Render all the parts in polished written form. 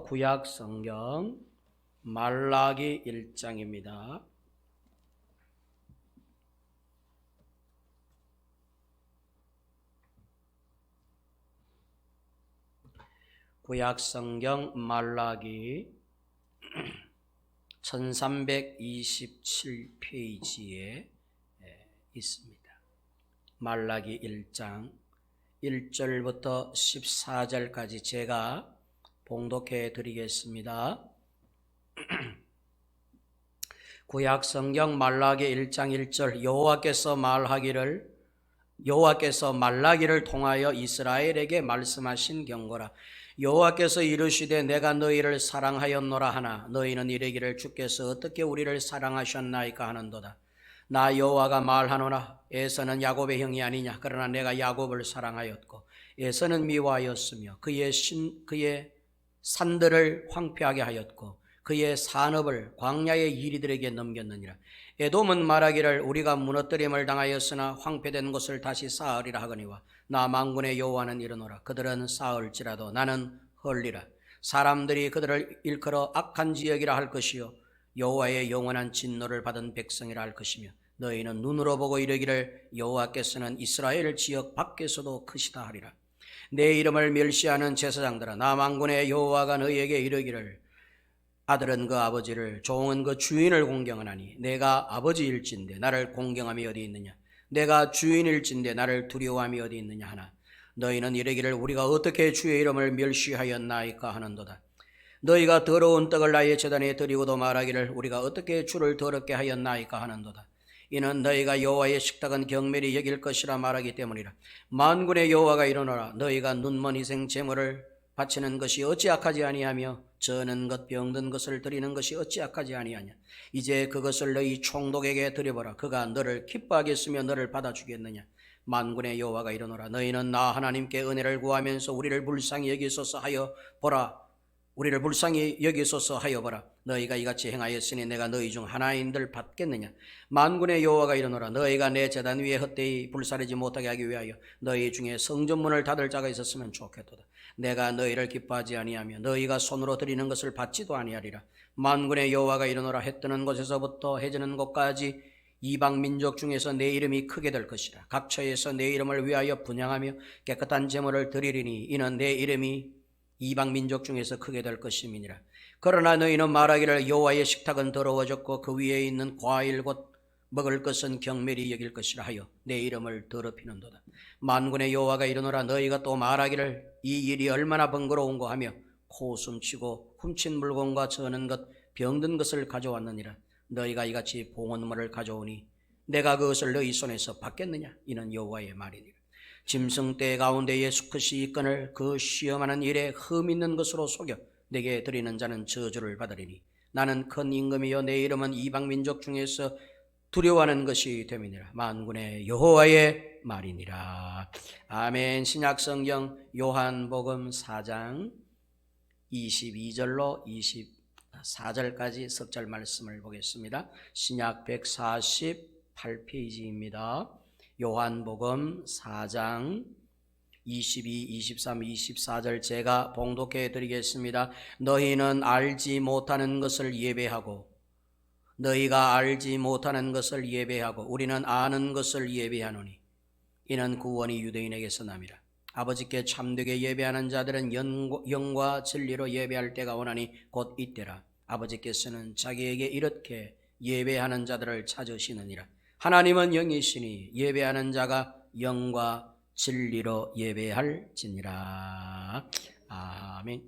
구약 성경 말라기 1장입니다. 구약 성경 말라기 1327페이지에 있습니다. 말라기 1장 1절부터 14절까지 제가 봉독해 드리겠습니다. 구약 성경 말라기 1장 1절 여호와께서 말라기를 통하여 이스라엘에게 말씀하신 경고라. 여호와께서 이르시되 내가 너희를 사랑하였노라 하나 너희는 이르기를 주께서 어떻게 우리를 사랑하셨나이까 하는도다. 나 여호와가 말하노라. 에서는 야곱의 형이 아니냐. 그러나 내가 야곱을 사랑하였고 에서는 미워하였으며 그의 산들을 황폐하게 하였고 그의 산업을 광야의 이리들에게 넘겼느니라. 에돔은 말하기를 우리가 무너뜨림을 당하였으나 황폐된 곳을 다시 쌓으리라 하거니와 나 만군의 여호와는 이르노라. 그들은 쌓을지라도 나는 헐리라. 사람들이 그들을 일컬어 악한 지역이라 할 것이요 여호와의 영원한 진노를 받은 백성이라 할 것이며 너희는 눈으로 보고 이르기를 여호와께서는 이스라엘 지역 밖에서도 크시다 하리라. 내 이름을 멸시하는 제사장들아 나 만군의 여호와가 너희에게 이르기를 아들은 그 아버지를 종은 그 주인을 공경하나니 내가 아버지일진데 나를 공경함이 어디 있느냐. 내가 주인일진데 나를 두려워함이 어디 있느냐 하나 너희는 이르기를 우리가 어떻게 주의 이름을 멸시하였나이까 하는도다. 너희가 더러운 떡을 나의 제단에 드리고도 말하기를 우리가 어떻게 주를 더럽게 하였나이까 하는도다. 이는 너희가 여호와의 식탁은 경멸히 여길 것이라 말하기 때문이라. 만군의 여호와가 이르노라. 너희가 눈먼 희생 제물을 바치는 것이 어찌 악하지 아니하며 저는 것 병든 것을 드리는 것이 어찌 악하지 아니하냐. 이제 그것을 너희 총독에게 드려보라. 그가 너를 기뻐하겠으며 너를 받아주겠느냐. 만군의 여호와가 이르노라. 너희는 나 하나님께 은혜를 구하면서 우리를 불쌍히 여기소서 하여 보라. 너희가 이같이 행하였으니 내가 너희 중 하나인들 받겠느냐. 만군의 여호와가 이르노라. 너희가 내 제단 위에 헛되이 불사르지 못하게 하기 위하여 너희 중에 성전문을 닫을 자가 있었으면 좋겠도다. 내가 너희를 기뻐하지 아니하며 너희가 손으로 드리는 것을 받지도 아니하리라. 만군의 여호와가 이르노라. 해 뜨는 곳에서부터 해 지는 곳까지 이방 민족 중에서 내 이름이 크게 될 것이라. 각 처에서 내 이름을 위하여 분향하며 깨끗한 제물을 드리리니 이는 내 이름이 이방 민족 중에서 크게 될 것임이니라. 그러나 너희는 말하기를 여호와의 식탁은 더러워졌고 그 위에 있는 과일 곧 먹을 것은 경멸히 여길 것이라 하여 내 이름을 더럽히는도다. 만군의 여호와가 이르노라. 너희가 또 말하기를 이 일이 얼마나 번거로운고 하며 코숨치고 훔친 물건과 저는 것 병든 것을 가져왔느니라. 너희가 이같이 봉헌물을 가져오니 내가 그것을 너희 손에서 받겠느냐. 이는 여호와의 말이니라. 짐승떼 가운데에 수컷이 있거늘 그 시험하는 일에 흠 있는 것으로 속여 내게 드리는 자는 저주를 받으리니 나는 큰 임금이여 내 이름은 이방 민족 중에서 두려워하는 것이 됨이니라. 만군의 여호와의 말이니라. 아멘. 신약 성경 요한복음 4장 22절로 24절까지 석절 말씀을 보겠습니다. 신약 148페이지입니다. 요한복음 4장 22, 23, 24절 제가 봉독해 드리겠습니다. 너희는 알지 못하는 것을 예배하고 너희가 알지 못하는 것을 예배하고 우리는 아는 것을 예배하노니 이는 구원이 유대인에게서 남이라. 아버지께 참되게 예배하는 자들은 영과 진리로 예배할 때가 오나니 곧 이때라. 아버지께서는 자기에게 이렇게 예배하는 자들을 찾으시느니라. 하나님은 영이시니 예배하는 자가 영과 진리로 예배할지니라. 아멘.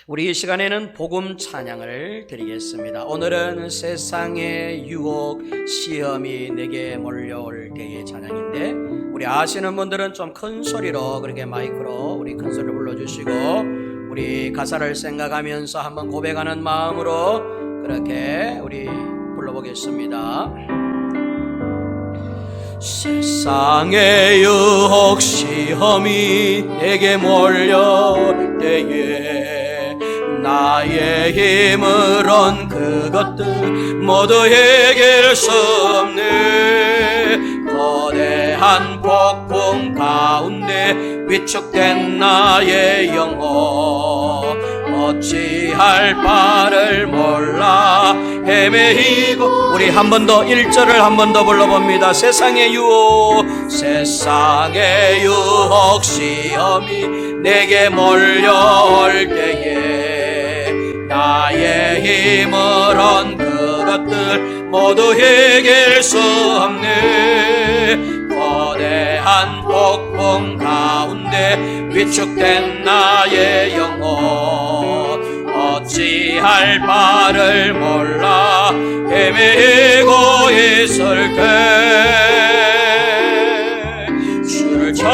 우리 이 시간에는 복음 찬양을 드리겠습니다. 오늘은 세상의 유혹 시험이 내게 몰려올 때의 찬양인데 우리 아시는 분들은 좀 큰 소리로 그렇게 마이크로 우리 큰 소리로 불러주시고 우리 가사를 생각하면서 한번 고백하는 마음으로 그렇게 우리 불러보겠습니다. 세상의 유혹 시험이 내게 몰려올 때에 나의 힘으론 그것들 모두 이길 수 없네. 거대 거대한 폭풍 가운데 위축된 나의 영혼 어찌할 바를 몰라 헤매이고. 우리 한 번 더 1절을 한 번 더 불러봅니다. 세상의 유혹 시험이 내게 몰려올 때에 나의 힘으론 그것들 모두 이길 수 없네. 거대한 폭풍 가운데 위축된 나의 영혼 어찌할 바를 몰라 헤매고 있을 때 주를 찾냐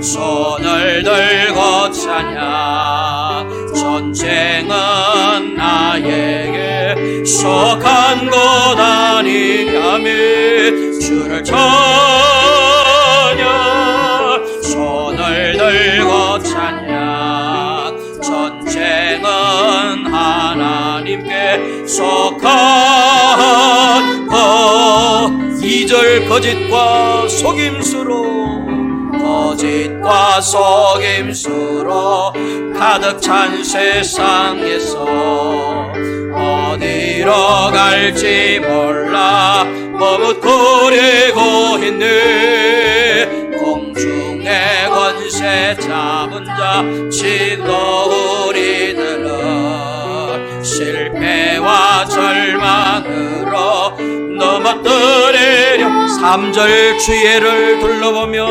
손을 들고 찾냐. 전쟁은 나에게 속한 것 아니냐며. 주를 찾냐 손을 들고 찾냐. 전쟁은 하나님께 속한 것. 2절 거짓과 속임수로 가득 찬 세상에서 어디로 갈지 몰라 머뭇거리고 있네. 공중의 권세 잡은 자 지도 우리들은 실패와 절망으로 넘어뜨리려. 3절 주의를 둘러보며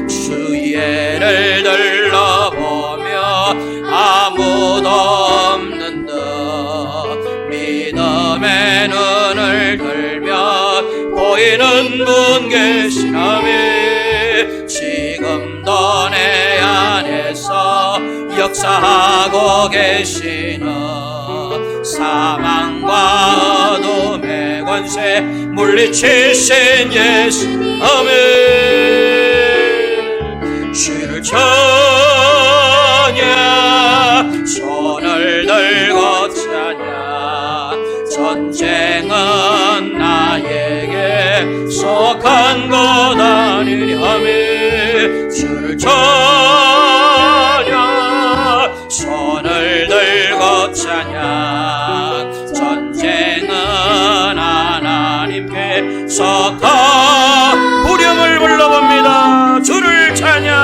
주의를 둘러보며 아무도 없는 듯 믿음의 눈을 들면 보이는 분 계시나며. 지금도 내 안에서 역사하고 계시는 사망과 어둠의 권세 물리치신 예수. 아멘. 주를 찾냐 손을 들고 찾냐. 전쟁은 나에게 속한 것 아니냐며. 주를 찾냐 손을 들고 찾냐. 전쟁은 하나님께 속한. 후렴을 불러봅니다. 주를 찾냐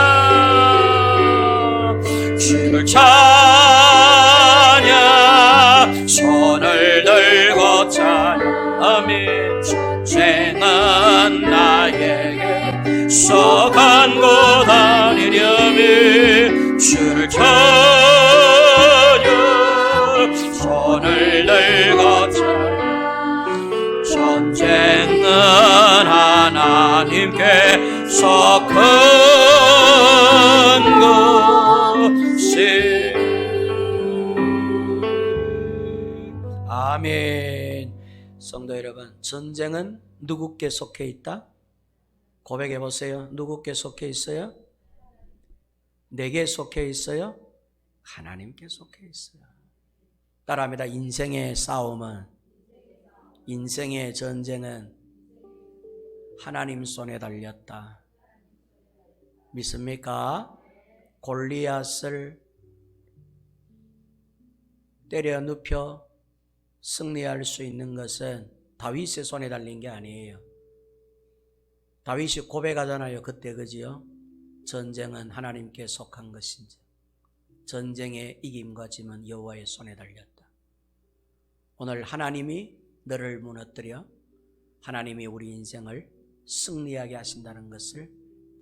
주를 찾냐 손을 들고 찾냐. 아멘. 전쟁은 나에게 속한 것 아니냐며. 주를 찾냐 손을 들고 찾냐. 전쟁은 하나님께 속한 것이. 아멘. 성도 여러분, 전쟁은 누구께 속해 있다? 고백해 보세요. 누구께 속해 있어요? 내게 속해 있어요? 하나님께 속해 있어요. 따라합니다. 인생의 싸움은, 인생의 전쟁은 하나님 손에 달렸다. 믿습니까? 골리앗을 때려 눕혀 승리할 수 있는 것은 다윗의 손에 달린 게 아니에요. 다윗이 고백하잖아요. 그때, 그지요? 전쟁은 하나님께 속한 것인지 전쟁의 이김과 짐은 여호와의 손에 달렸다. 오늘 하나님이 너를 무너뜨려 하나님이 우리 인생을 승리하게 하신다는 것을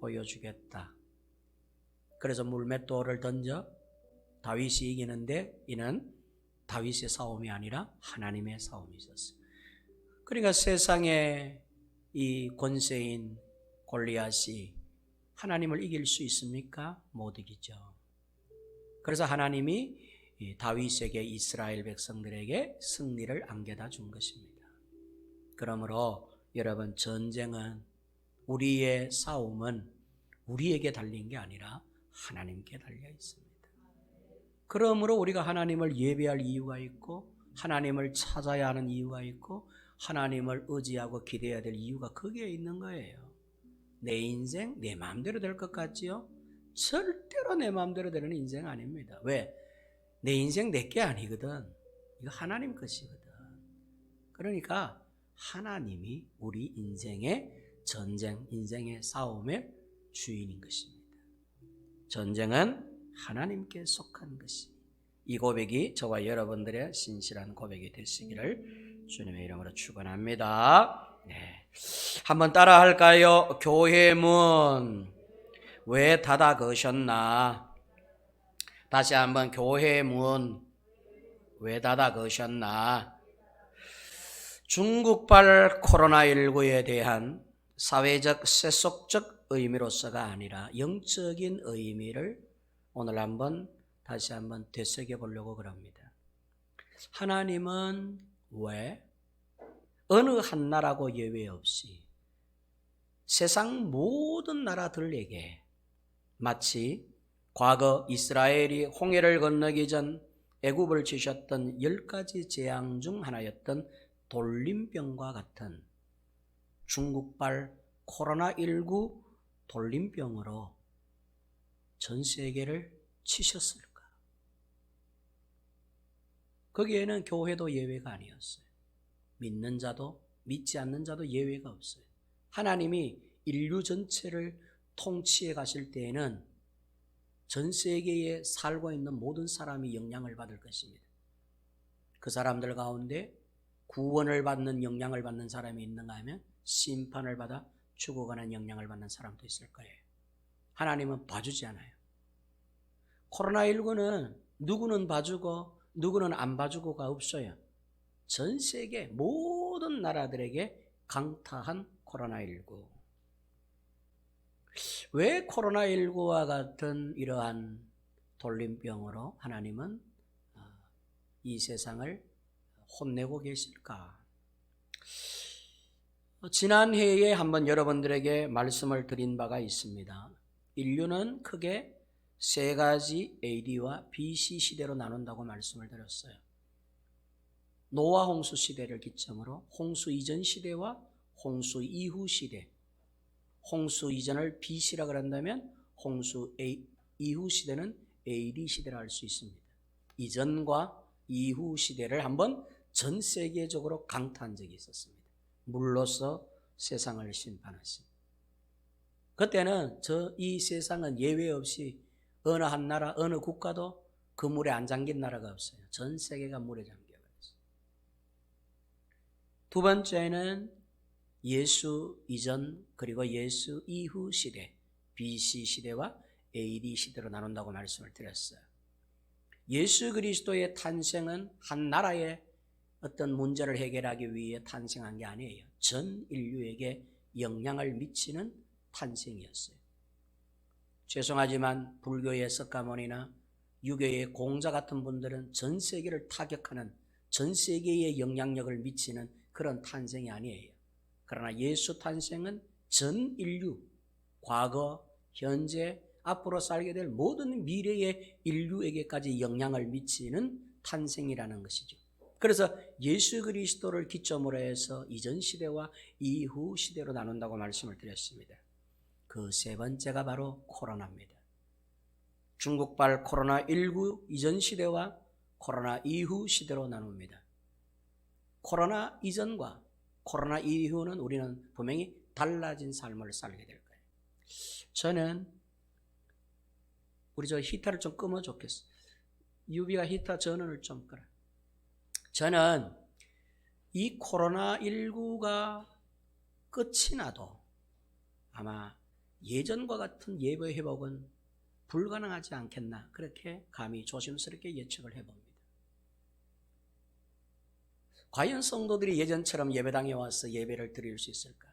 보여주겠다. 그래서 물맷돌을 던져 다윗이 이기는데 이는 다윗의 싸움이 아니라 하나님의 싸움이 있었어요. 그러니까 세상에 이 권세인 골리앗이 하나님을 이길 수 있습니까? 못 이기죠. 그래서 하나님이 다윗에게 이스라엘 백성들에게 승리를 안겨다 준 것입니다. 그러므로 여러분, 전쟁은, 우리의 싸움은 우리에게 달린 게 아니라 하나님께 달려 있습니다. 그러므로 우리가 하나님을 예배할 이유가 있고 하나님을 찾아야 하는 이유가 있고 하나님을 의지하고 기대해야 될 이유가 거기에 있는 거예요. 내 인생 내 마음대로 될 것 같지요? 절대로 내 마음대로 되는 인생 아닙니다. 왜? 내 인생 내 게 아니거든. 이거 하나님 것이거든. 그러니까 하나님이 우리 인생의 전쟁, 인생의 싸움의 주인인 것입니다. 전쟁은 하나님께 속한 것이. 이 고백이 저와 여러분들의 신실한 고백이 되시기를 주님의 이름으로 축원합니다. 네. 한번 따라 할까요? 교회 문 왜 닫아 거셨나? 다시 한번 교회 문 왜 닫아 거셨나? 중국발 코로나19에 대한 사회적 세속적 의미로서가 아니라 영적인 의미를 오늘 다시 한번 되새겨 보려고 그럽니다. 하나님은 왜 어느 한 나라고 예외 없이 세상 모든 나라들에게 마치 과거 이스라엘이 홍해를 건너기 전 애굽을 치셨던 10가지 재앙 중 하나였던 돌림병과 같은 중국발 코로나19 돌림병으로 전 세계를 치셨을까? 거기에는 교회도 예외가 아니었어요. 믿는 자도 믿지 않는 자도 예외가 없어요. 하나님이 인류 전체를 통치해 가실 때에는 전 세계에 살고 있는 모든 사람이 영향을 받을 것입니다. 그 사람들 가운데 구원을 받는 영향을 받는 사람이 있는가 하면 심판을 받아 죽어가는 영향을 받는 사람도 있을 거예요. 하나님은 봐주지 않아요. 코로나19는 누구는 봐주고 누구는 안 봐주고가 없어요. 전 세계 모든 나라들에게 강타한 코로나19. 왜 코로나19와 같은 이러한 돌림병으로 하나님은 이 세상을 혼내고 계실까? 지난 해에 한번 여러분들에게 말씀을 드린 바가 있습니다. 인류는 크게 세 가지 AD와 BC 시대로 나눈다고 말씀을 드렸어요. 노아 홍수 시대를 기점으로 홍수 이전 시대와 홍수 이후 시대, 홍수 이전을 BC라고 한다면 홍수 이후 시대는 AD 시대라 할 수 있습니다. 이전과 이후 시대를 한번 전 세계적으로 강타한 적이 있었습니다. 물로서 세상을 심판하신. 그때는 이 세상은 예외 없이 어느 한 나라, 어느 국가도 그 물에 안 잠긴 나라가 없어요. 전 세계가 물에 잠겨버렸어요. 두 번째는 예수 이전 그리고 예수 이후 시대, BC 시대와 AD 시대로 나눈다고 말씀을 드렸어요. 예수 그리스도의 탄생은 한 나라의 어떤 문제를 해결하기 위해 탄생한 게 아니에요. 전 인류에게 영향을 미치는 탄생이었어요. 죄송하지만 불교의 석가모니나 유교의 공자 같은 분들은 전 세계를 타격하는, 전 세계에 영향력을 미치는 그런 탄생이 아니에요. 그러나 예수 탄생은 전 인류, 과거, 현재, 앞으로 살게 될 모든 미래의 인류에게까지 영향을 미치는 탄생이라는 것이죠. 그래서 예수 그리스도를 기점으로 해서 이전 시대와 이후 시대로 나눈다고 말씀을 드렸습니다. 그 세 번째가 바로 코로나입니다. 중국발 코로나19 이전 시대와 코로나 이후 시대로 나눕니다. 코로나 이전과 코로나 이후는 우리는 분명히 달라진 삶을 살게 될 거예요. 저는 우리 저 히터를 좀 끄면 좋겠어. 유비가 히터 전원을 좀 끄라. 저는 이 코로나19가 끝이 나도 아마 예전과 같은 예배 회복은 불가능하지 않겠나, 그렇게 감히 조심스럽게 예측을 해봅니다. 과연 성도들이 예전처럼 예배당에 와서 예배를 드릴 수 있을까?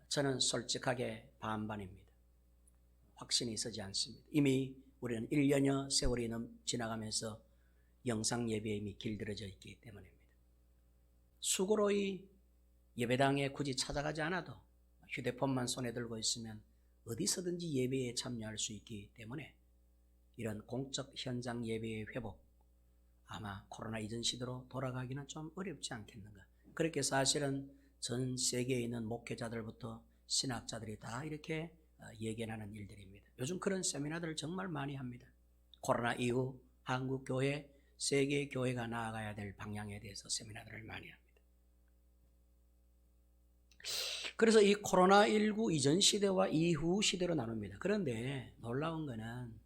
저는 솔직하게 반반입니다. 확신이 서지 않습니다. 이미 우리는 1년여 세월이 지나가면서 영상 예배에 이미 길들여져 있기 때문입니다. 수고로이 예배당에 굳이 찾아가지 않아도 휴대폰만 손에 들고 있으면 어디서든지 예배에 참여할 수 있기 때문에 이런 공적 현장 예배의 회복, 아마 코로나 이전 시대로 돌아가기는 좀 어렵지 않겠는가, 그렇게 사실은 전 세계에 있는 목회자들부터 신학자들이 다 이렇게 예견하는 일들입니다. 요즘 그런 세미나들을 정말 많이 합니다. 코로나 이후 한국 교회, 세계 교회가 나아가야 될 방향에 대해서 세미나들을 많이 합니다. 그래서 이 코로나19 이전 시대와 이후 시대로 나눕니다. 그런데 놀라운 거는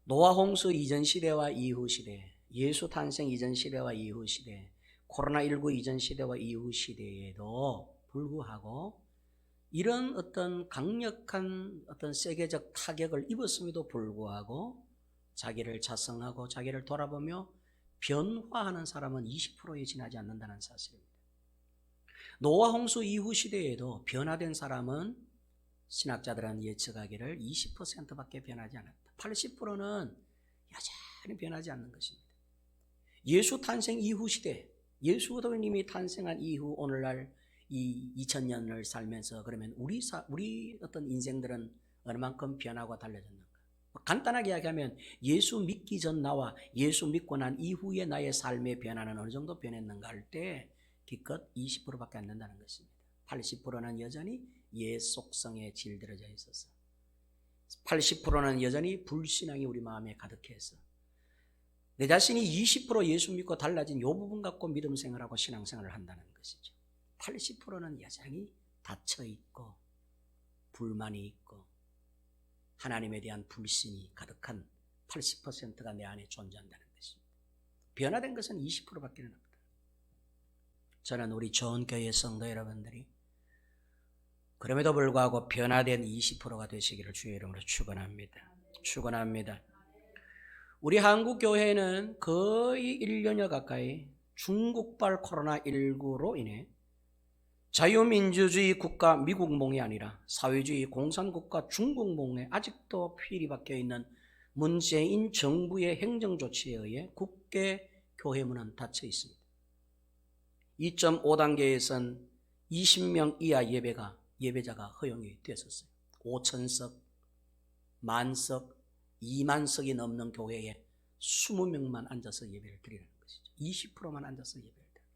노아 홍수 이전 시대와 이후 시대, 예수 탄생 이전 시대와 이후 시대, 코로나19 이전 시대와 이후 시대에도 불구하고 이런 어떤 강력한 어떤 세계적 타격을 입었음에도 불구하고 자기를 자성하고 자기를 돌아보며 변화하는 사람은 20%에 지나지 않는다는 사실입니다. 노아 홍수 이후 시대에도 변화된 사람은 신학자들은 예측하기를 20%밖에 변하지 않았다. 80%는 여전히 변하지 않는 것입니다. 예수 탄생 이후 시대, 예수 그리스도님이 탄생한 이후 오늘날 이 2000년을 살면서 그러면 우리 어떤 인생들은 얼만큼 변하고 달라졌는가? 간단하게 이야기하면 예수 믿기 전 나와 예수 믿고 난 이후의 나의 삶의 변화는 어느 정도 변했는가 할 때 기껏 20%밖에 안 된다는 것입니다. 80%는 여전히 옛 속성에 질들어져 있어서 80%는 여전히 불신앙이 우리 마음에 가득해서 내 자신이 20% 예수 믿고 달라진 이 부분 갖고 믿음 생활하고 신앙 생활을 한다는 것이죠. 80%는 여전히 닫혀있고 불만이 있고 하나님에 대한 불신이 가득한 80%가 내 안에 존재한다는 것입니다. 변화된 것은 20%밖에 없다. 저는 우리 좋은 교회 성도 여러분들이 그럼에도 불구하고 변화된 20%가 되시기를 주의 이름으로 축원합니다. 축원합니다. 우리 한국 교회는 거의 1년여 가까이 중국발 코로나19로 인해 자유민주주의 국가 미국몽이 아니라 사회주의 공산국가 중국몽에 아직도 필이 박혀 있는 문재인 정부의 행정조치에 의해 국계 교회문은 닫혀 있습니다. 2.5단계에선 20명 이하 예배자가 허용이 됐었어요. 5,000석, 만석, 2만석이 넘는 교회에 20명만 앉아서 예배를 드리는 것이죠. 20%만 앉아서 예배를 드려요.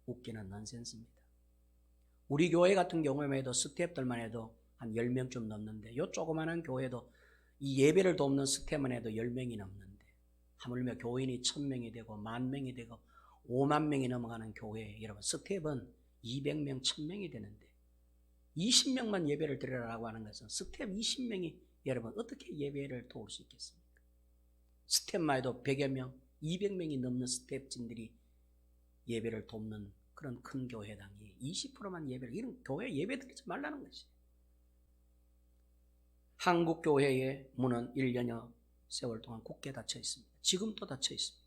웃기는 넌센스입니다. 우리 교회 같은 경우에만 해도 스태프들만 해도 한 10명쯤 넘는데 요 조그마한 교회도 이 예배를 돕는 스태프만 해도 10명이 넘는데 하물며 교인이 1000명이 되고 10,000명이 되고 5만 명이 넘어가는 교회 여러분 스텝은 200명, 1000명이 되는데 20명만 예배를 드리라고 하는 것은 스텝 20명이 여러분 어떻게 예배를 도울 수 있겠습니까? 스텝만 해도 100여 명, 200명이 넘는 스텝진들이 예배를 돕는 그런 큰 교회당이 20%만 예배를 이런 교회 예배 드리지 말라는 것이. 한국 교회의 문은 1년여 세월 동안 굳게 닫혀 있습니다. 지금도 닫혀 있습니다.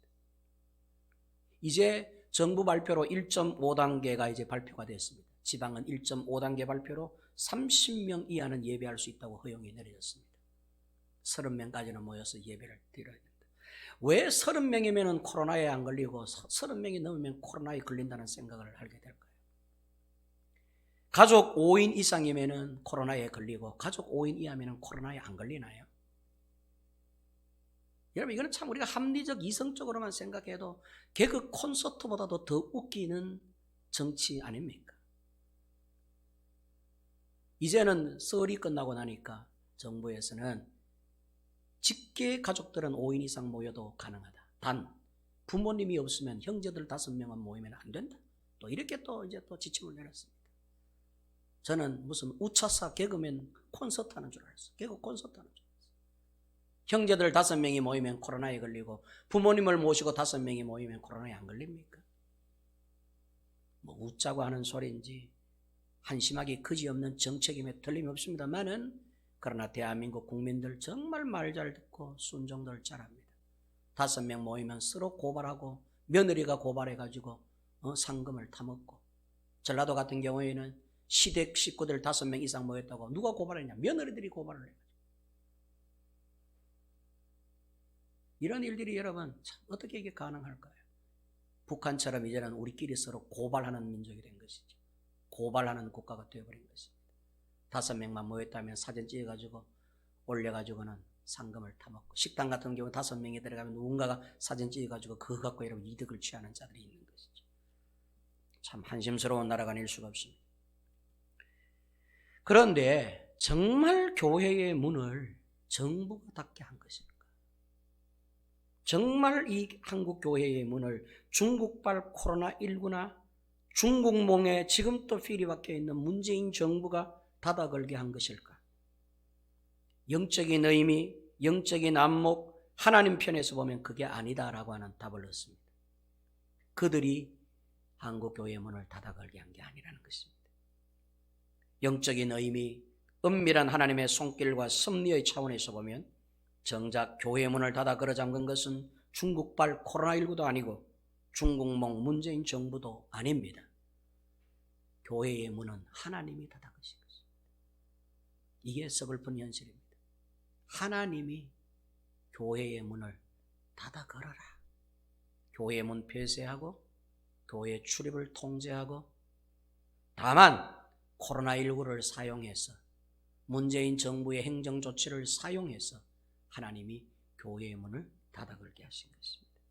이제 정부 발표로 1.5단계가 이제 발표가 됐습니다. 지방은 1.5단계 발표로 30명 이하는 예배할 수 있다고 허용이 내려졌습니다. 30명까지는 모여서 예배를 드려야 된다. 왜 30명이면 코로나에 안 걸리고 30명이 넘으면 코로나에 걸린다는 생각을 하게 될까요? 가족 5인 이상이면 코로나에 걸리고 가족 5인 이하면 코로나에 안 걸리나요? 여러분 이거는 참 우리가 합리적 이성적으로만 생각해도 개그 콘서트보다도 더 웃기는 정치 아닙니까? 이제는 설이 끝나고 나니까 정부에서는 직계 가족들은 5인 이상 모여도 가능하다. 단 부모님이 없으면 형제들 5명은 모이면 안 된다. 또 이렇게 또 이제 또 지침을 내렸습니다. 저는 무슨 우차사 개그맨 콘서트 하는 줄 알았어요. 개그 콘서트 하는 줄 알았어요. 형제들 5명이 모이면 코로나에 걸리고 부모님을 모시고 5명이 모이면 코로나에 안 걸립니까? 뭐 웃자고 하는 소리인지 한심하게 그지없는 정책임에 틀림없습니다만은 그러나 대한민국 국민들 정말 말 잘 듣고 순종들 잘합니다. 5명 모이면 서로 고발하고 며느리가 고발해가지고 상금을 타먹고 전라도 같은 경우에는 시댁 식구들 5명 이상 모였다고 누가 고발했냐? 며느리들이 고발을 해요. 이런 일들이 여러분 참 어떻게 이게 가능할까요? 북한처럼 이제는 우리끼리 서로 고발하는 민족이 된 것이죠. 고발하는 국가가 되어버린 것입니다. 5명만 모였다면 사진 찍어가지고 올려가지고는 상금을 타먹고 식당 같은 경우 5명이 들어가면 누군가가 사진 찍어가지고 그거 갖고 여러분 이득을 취하는 자들이 있는 것이죠. 참 한심스러운 나라가 아닐 수가 없습니다. 그런데 정말 교회의 문을 정부가 닫게 한 것일까? 정말 이 한국 교회의 문을 중국발 코로나19나 중국몽에 지금 또 필이 박혀 있는 문재인 정부가 닫아 걸게 한 것일까? 영적인 의미, 영적인 안목, 하나님 편에서 보면 그게 아니다라고 하는 답을 얻습니다. 그들이 한국 교회의 문을 닫아 걸게 한 게 아니라는 것입니다. 영적인 의미, 은밀한 하나님의 손길과 섭리의 차원에서 보면 정작 교회의 문을 닫아 걸어 잠근 것은 중국발 코로나19도 아니고 중국몽 문재인 정부도 아닙니다. 교회의 문은 하나님이 닫아 거신 것입니다. 이게 서글픈 현실입니다. 하나님이 교회의 문을 닫아 걸어라. 교회의 문 폐쇄하고 교회 출입을 통제하고, 다만 코로나19를 사용해서 문재인 정부의 행정조치를 사용해서 하나님이 교회의 문을 닫아 걸게 하신 것입니다.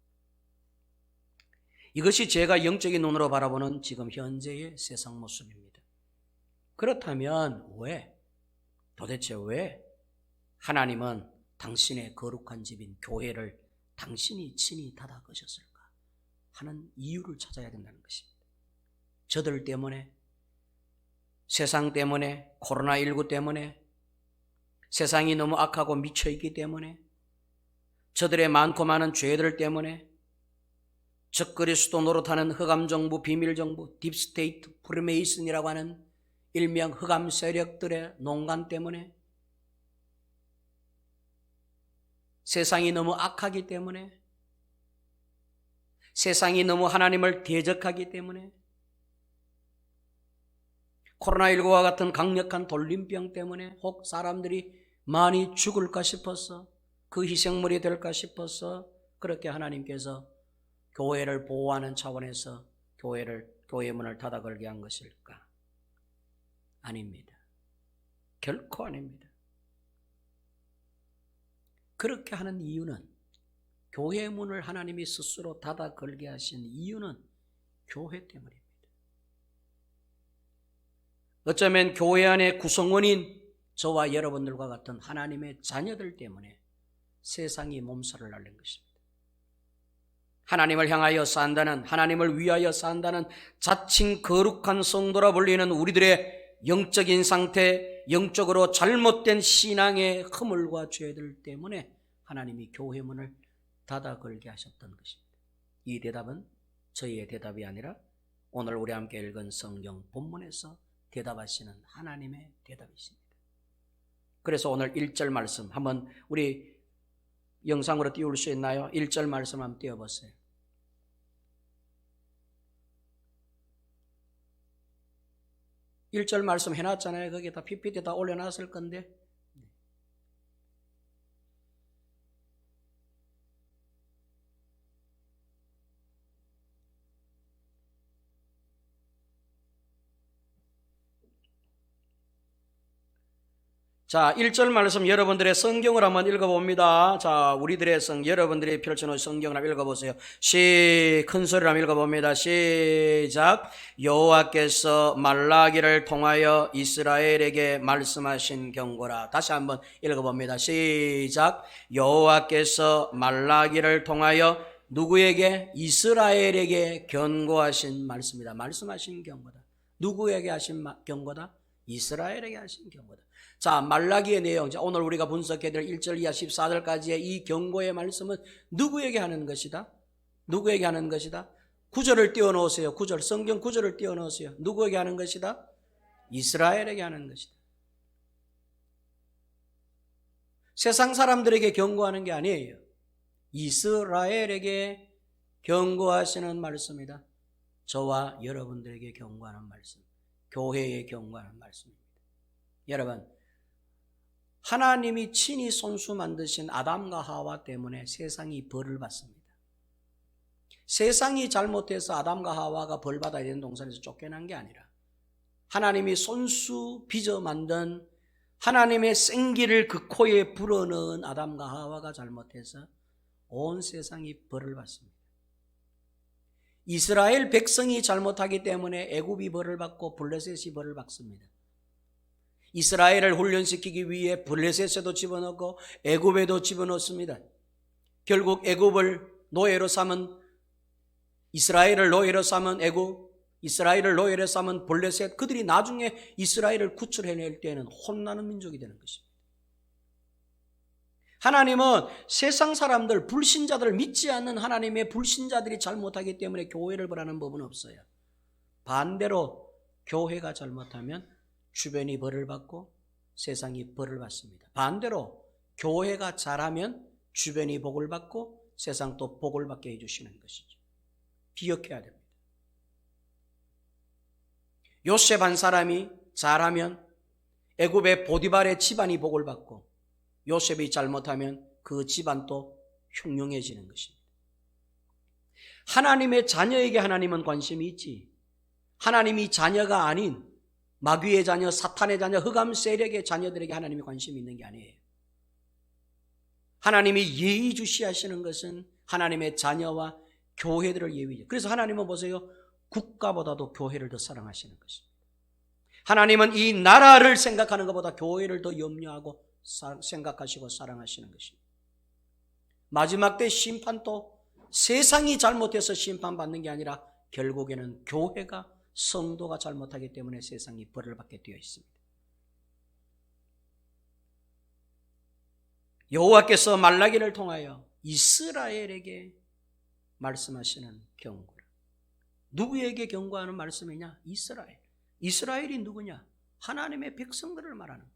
이것이 제가 영적인 눈으로 바라보는 지금 현재의 세상 모습입니다. 그렇다면 도대체 왜 하나님은 당신의 거룩한 집인 교회를 당신이 친히 닫아 거셨을까 하는 이유를 찾아야 된다는 것입니다. 저들 때문에, 세상 때문에, 코로나19 때문에, 세상이 너무 악하고 미쳐있기 때문에, 저들의 많고 많은 죄들 때문에, 적그리스도 노릇하는 흑암정부, 비밀정부, 딥스테이트, 프리메이슨이라고 하는 일명 흑암 세력들의 농간 때문에, 세상이 너무 악하기 때문에, 세상이 너무 하나님을 대적하기 때문에, 코로나19와 같은 강력한 돌림병 때문에, 혹 사람들이 많이 죽을까 싶어서, 그 희생물이 될까 싶어서 그렇게 하나님께서 교회를 보호하는 차원에서 교회의 문을 닫아 걸게 한 것일까? 아닙니다. 결코 아닙니다. 그렇게 하는 이유는, 교회의 문을 하나님이 스스로 닫아 걸게 하신 이유는 교회 때문입니다. 어쩌면 교회 안의 구성원인 저와 여러분들과 같은 하나님의 자녀들 때문에 세상이 몸살을 앓는 것입니다. 하나님을 향하여 산다는, 하나님을 위하여 산다는 자칭 거룩한 성도라 불리는 우리들의 영적인 상태, 영적으로 잘못된 신앙의 허물과 죄들 때문에 하나님이 교회 문을 닫아 걸게 하셨던 것입니다. 이 대답은 저희의 대답이 아니라 오늘 우리 함께 읽은 성경 본문에서 대답하시는 하나님의 대답이십니다. 그래서 오늘 1절 말씀 한번 우리 영상으로 띄울 수 있나요? 1절 말씀 한번 띄워보세요. (1절) 말씀 해놨잖아요. 거기에다 PPT에다 올려놨을 건데, 자, 1절 말씀 여러분들의 성경을 한번 읽어봅니다. 자, 우리들의 여러분들이 펼쳐놓은 성경을 한번 읽어보세요. 큰 소리로 한번 읽어봅니다. 시작. 여호와께서 말라기를 통하여 이스라엘에게 말씀하신 경고라. 다시 한번 읽어봅니다. 시작. 여호와께서 말라기를 통하여 누구에게? 이스라엘에게 경고하신 말씀이다. 말씀하신 경고다. 누구에게 하신 경고다? 이스라엘에게 하신 경고다. 자, 말라기의 내용, 오늘 우리가 분석해드릴 1절 이하 14절까지의 이 경고의 말씀은 누구에게 하는 것이다? 누구에게 하는 것이다? 9절을 띄워놓으세요. 9절, 성경 9절을 띄워놓으세요. 누구에게 하는 것이다? 이스라엘에게 하는 것이다. 세상 사람들에게 경고하는 게 아니에요. 이스라엘에게 경고하시는 말씀이다. 저와 여러분들에게 경고하는 말씀, 교회에 경고하는 말씀입니다. 여러분, 하나님이 친히 손수 만드신 아담과 하와 때문에 세상이 벌을 받습니다. 세상이 잘못해서 아담과 하와가 벌 받아야 되는 동산에서 쫓겨난 게 아니라 하나님이 손수 빚어 만든 하나님의 생기를 그 코에 불어넣은 아담과 하와가 잘못해서 온 세상이 벌을 받습니다. 이스라엘 백성이 잘못하기 때문에 애굽이 벌을 받고 블레셋이 벌을 받습니다. 이스라엘을 훈련시키기 위해 블레셋에도 집어넣고 애굽에도 집어넣습니다. 결국 애굽을 노예로 삼은, 이스라엘을 노예로 삼은 애굽, 이스라엘을 노예로 삼은 블레셋, 그들이 나중에 이스라엘을 구출해낼 때에는 혼나는 민족이 되는 것입니다. 하나님은 세상 사람들, 불신자들을 믿지 않는 하나님의 불신자들이 잘못하기 때문에 교회를 벌하는 법은 없어요. 반대로 교회가 잘못하면 주변이 벌을 받고 세상이 벌을 받습니다. 반대로 교회가 잘하면 주변이 복을 받고 세상도 복을 받게 해주시는 것이죠. 기억해야 됩니다. 요셉 한 사람이 잘하면 애굽의 보디발의 집안이 복을 받고, 요셉이 잘못하면 그 집안도 흉흉해지는 것입니다. 하나님의 자녀에게 하나님은 관심이 있지, 하나님이 자녀가 아닌 마귀의 자녀, 사탄의 자녀, 흑암 세력의 자녀들에게 하나님이 관심이 있는 게 아니에요. 하나님이 예의주시하시는 것은 하나님의 자녀와 교회들을 예의죠. 그래서 하나님은 보세요, 국가보다도 교회를 더 사랑하시는 것입니다. 하나님은 이 나라를 생각하는 것보다 교회를 더 염려하고 생각하시고 사랑하시는 것입니다. 마지막 때 심판도 세상이 잘못해서 심판받는 게 아니라 결국에는 교회가, 성도가 잘못하기 때문에 세상이 벌을 받게 되어 있습니다. 여호와께서 말라기를 통하여 이스라엘에게 말씀하시는 경고. 누구에게 경고하는 말씀이냐? 이스라엘. 이스라엘이 누구냐? 하나님의 백성들을 말하는 거예요.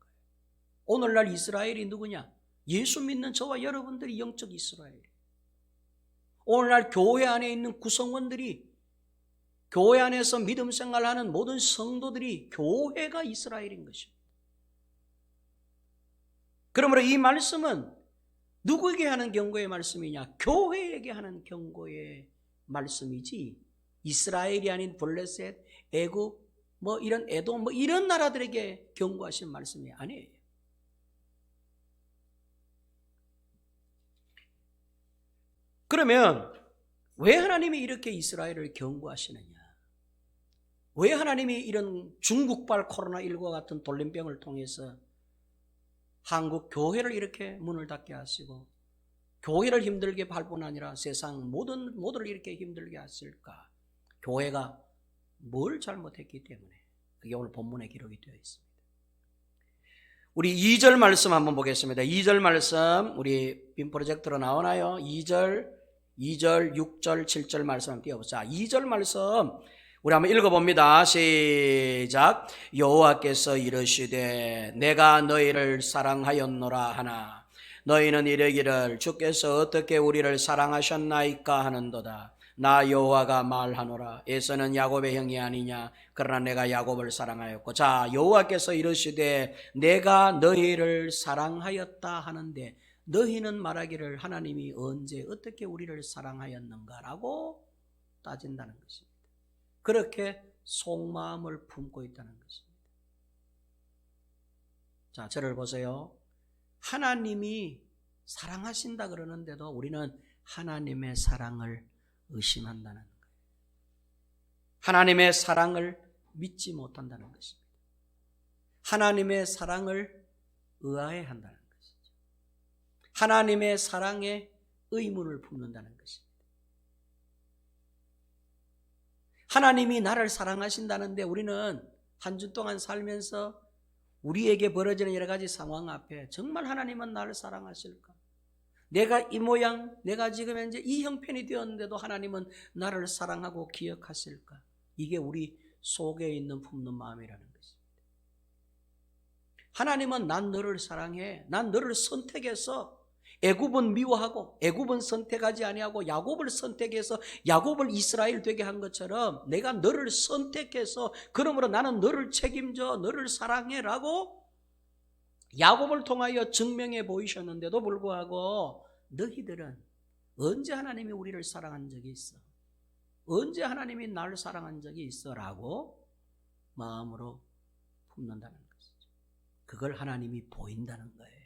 오늘날 이스라엘이 누구냐? 예수 믿는 저와 여러분들이 영적 이스라엘이에요. 오늘날 교회 안에 있는 구성원들이, 교회 안에서 믿음 생활하는 모든 성도들이 교회가 이스라엘인 것입니다. 그러므로 이 말씀은 누구에게 하는 경고의 말씀이냐? 교회에게 하는 경고의 말씀이지, 이스라엘이 아닌 블레셋, 애굽, 이런 에돔, 이런 나라들에게 경고하신 말씀이 아니에요. 그러면 왜 하나님이 이렇게 이스라엘을 경고하시느냐? 왜 하나님이 이런 중국발 코로나19와 같은 돌림병을 통해서 한국 교회를 이렇게 문을 닫게 하시고 교회를 힘들게 할 뿐 아니라 세상 모두를 이렇게 힘들게 하실까? 교회가 뭘 잘못했기 때문에. 그게 오늘 본문에 기록이 되어 있습니다. 우리 2절 말씀 한번 보겠습니다. 2절 말씀 우리 빔 프로젝터로 나오나요? 2절, 6절, 7절 말씀 한번 띄워보자. 2절 말씀 우리 한번 읽어봅니다. 시작. 여호와께서 이르시되 내가 너희를 사랑하였노라 하나 너희는 이르기를 주께서 어떻게 우리를 사랑하셨나이까 하는도다. 나 여호와가 말하노라. 에서는 야곱의 형이 아니냐? 그러나 내가 야곱을 사랑하였고. 자, 여호와께서 이르시되 내가 너희를 사랑하였다 하는데, 너희는 말하기를 하나님이 언제 어떻게 우리를 사랑하였는가라고 따진다는 것입니다. 그렇게 속마음을 품고 있다는 것입니다. 자, 저를 보세요. 하나님이 사랑하신다 그러는데도 우리는 하나님의 사랑을 의심한다는 거예요. 하나님의 사랑을 믿지 못한다는 것입니다. 하나님의 사랑을 의아해한다는 것이죠. 하나님의 사랑에 의문을 품는다는 것입니다. 하나님이 나를 사랑하신다는데 우리는 한 주 동안 살면서 우리에게 벌어지는 여러 가지 상황 앞에 정말 하나님은 나를 사랑하실까? 내가 이 모양, 내가 지금 현재 이 형편이 되었는데도 하나님은 나를 사랑하고 기억하실까? 이게 우리 속에 있는 품는 마음이라는 것입니다. 하나님은 난 너를 사랑해. 난 너를 선택해서 애굽은 미워하고 애굽은 선택하지 아니하고 야곱을 선택해서 야곱을 이스라엘 되게 한 것처럼 내가 너를 선택해서 그러므로 나는 너를 책임져 너를 사랑해라고 야곱을 통하여 증명해 보이셨는데도 불구하고 너희들은 언제 하나님이 우리를 사랑한 적이 있어? 언제 하나님이 나를 사랑한 적이 있어? 라고 마음으로 품는다는 것이죠. 그걸 하나님이 보인다는 거예요.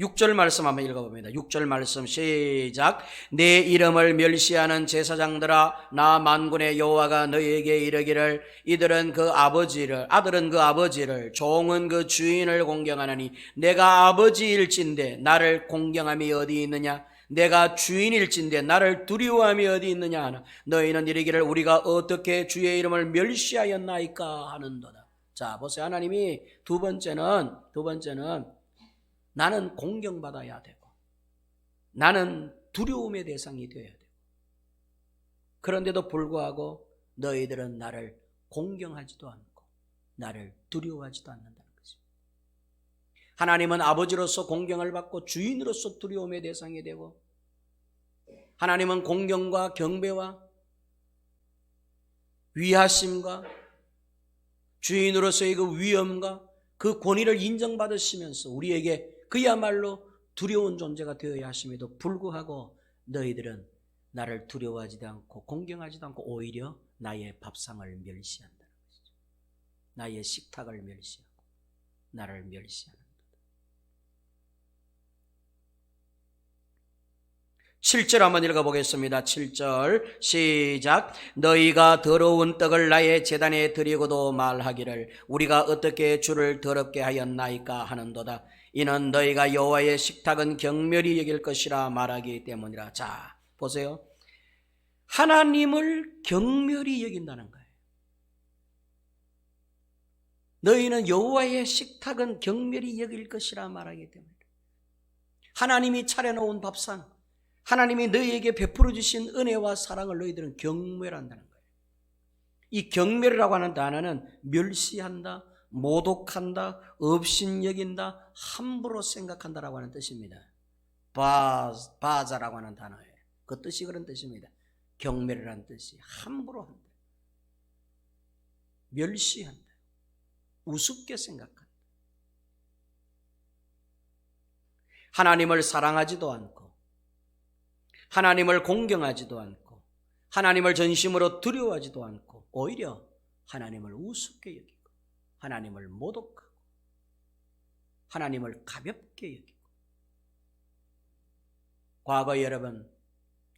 6절 말씀 한번 읽어봅니다. 6절 말씀 시작. 내 이름을 멸시하는 제사장들아, 나 만군의 여호와가 너희에게 이르기를 이들은 그 아버지를, 아들은 그 아버지를, 종은 그 주인을 공경하느니 내가 아버지일진데 나를 공경함이 어디 있느냐? 내가 주인일진데 나를 두려워함이 어디 있느냐 하나. 너희는 이르기를 우리가 어떻게 주의 이름을 멸시하였나이까 하는도다. 자, 보세요. 하나님이 두 번째는 나는 공경받아야 되고 나는 두려움의 대상이 되어야 되고, 그런데도 불구하고 너희들은 나를 공경하지도 않고 나를 두려워하지도 않는다는 것입니다. 하나님은 아버지로서 공경을 받고 주인으로서 두려움의 대상이 되고, 하나님은 공경과 경배와 위하심과 주인으로서의 그 위엄과 그 권위를 인정받으시면서 우리에게 그야말로 두려운 존재가 되어야 하심에도 불구하고 너희들은 나를 두려워하지도 않고 공경하지도 않고 오히려 나의 밥상을 멸시한다는 것이죠. 나의 식탁을 멸시하고 나를 멸시하는 것. 7절 한번 읽어보겠습니다. 7절 시작. 너희가 더러운 떡을 나의 제단에 드리고도 말하기를 우리가 어떻게 주를 더럽게 하였나이까 하는도다. 이는 너희가 여호와의 식탁은 경멸히 여길 것이라 말하기 때문이라. 자, 보세요. 하나님을 경멸히 여긴다는 거예요. 너희는 여호와의 식탁은 경멸히 여길 것이라 말하기 때문이라. 하나님이 차려놓은 밥상, 하나님이 너희에게 베풀어 주신 은혜와 사랑을 너희들은 경멸한다는 거예요. 이 경멸이라고 하는 단어는 멸시한다, 모독한다, 업신여긴다, 함부로 생각한다라고 하는 뜻입니다. 바자라고 하는 단어예요. 그 뜻이 그런 뜻입니다. 경멸이라는 뜻이 함부로 한다, 멸시한다, 우습게 생각한다. 하나님을 사랑하지도 않고 하나님을 공경하지도 않고 하나님을 전심으로 두려워하지도 않고 오히려 하나님을 우습게 여기고 하나님을 모독하고 하나님을 가볍게 여기고. 과거 여러분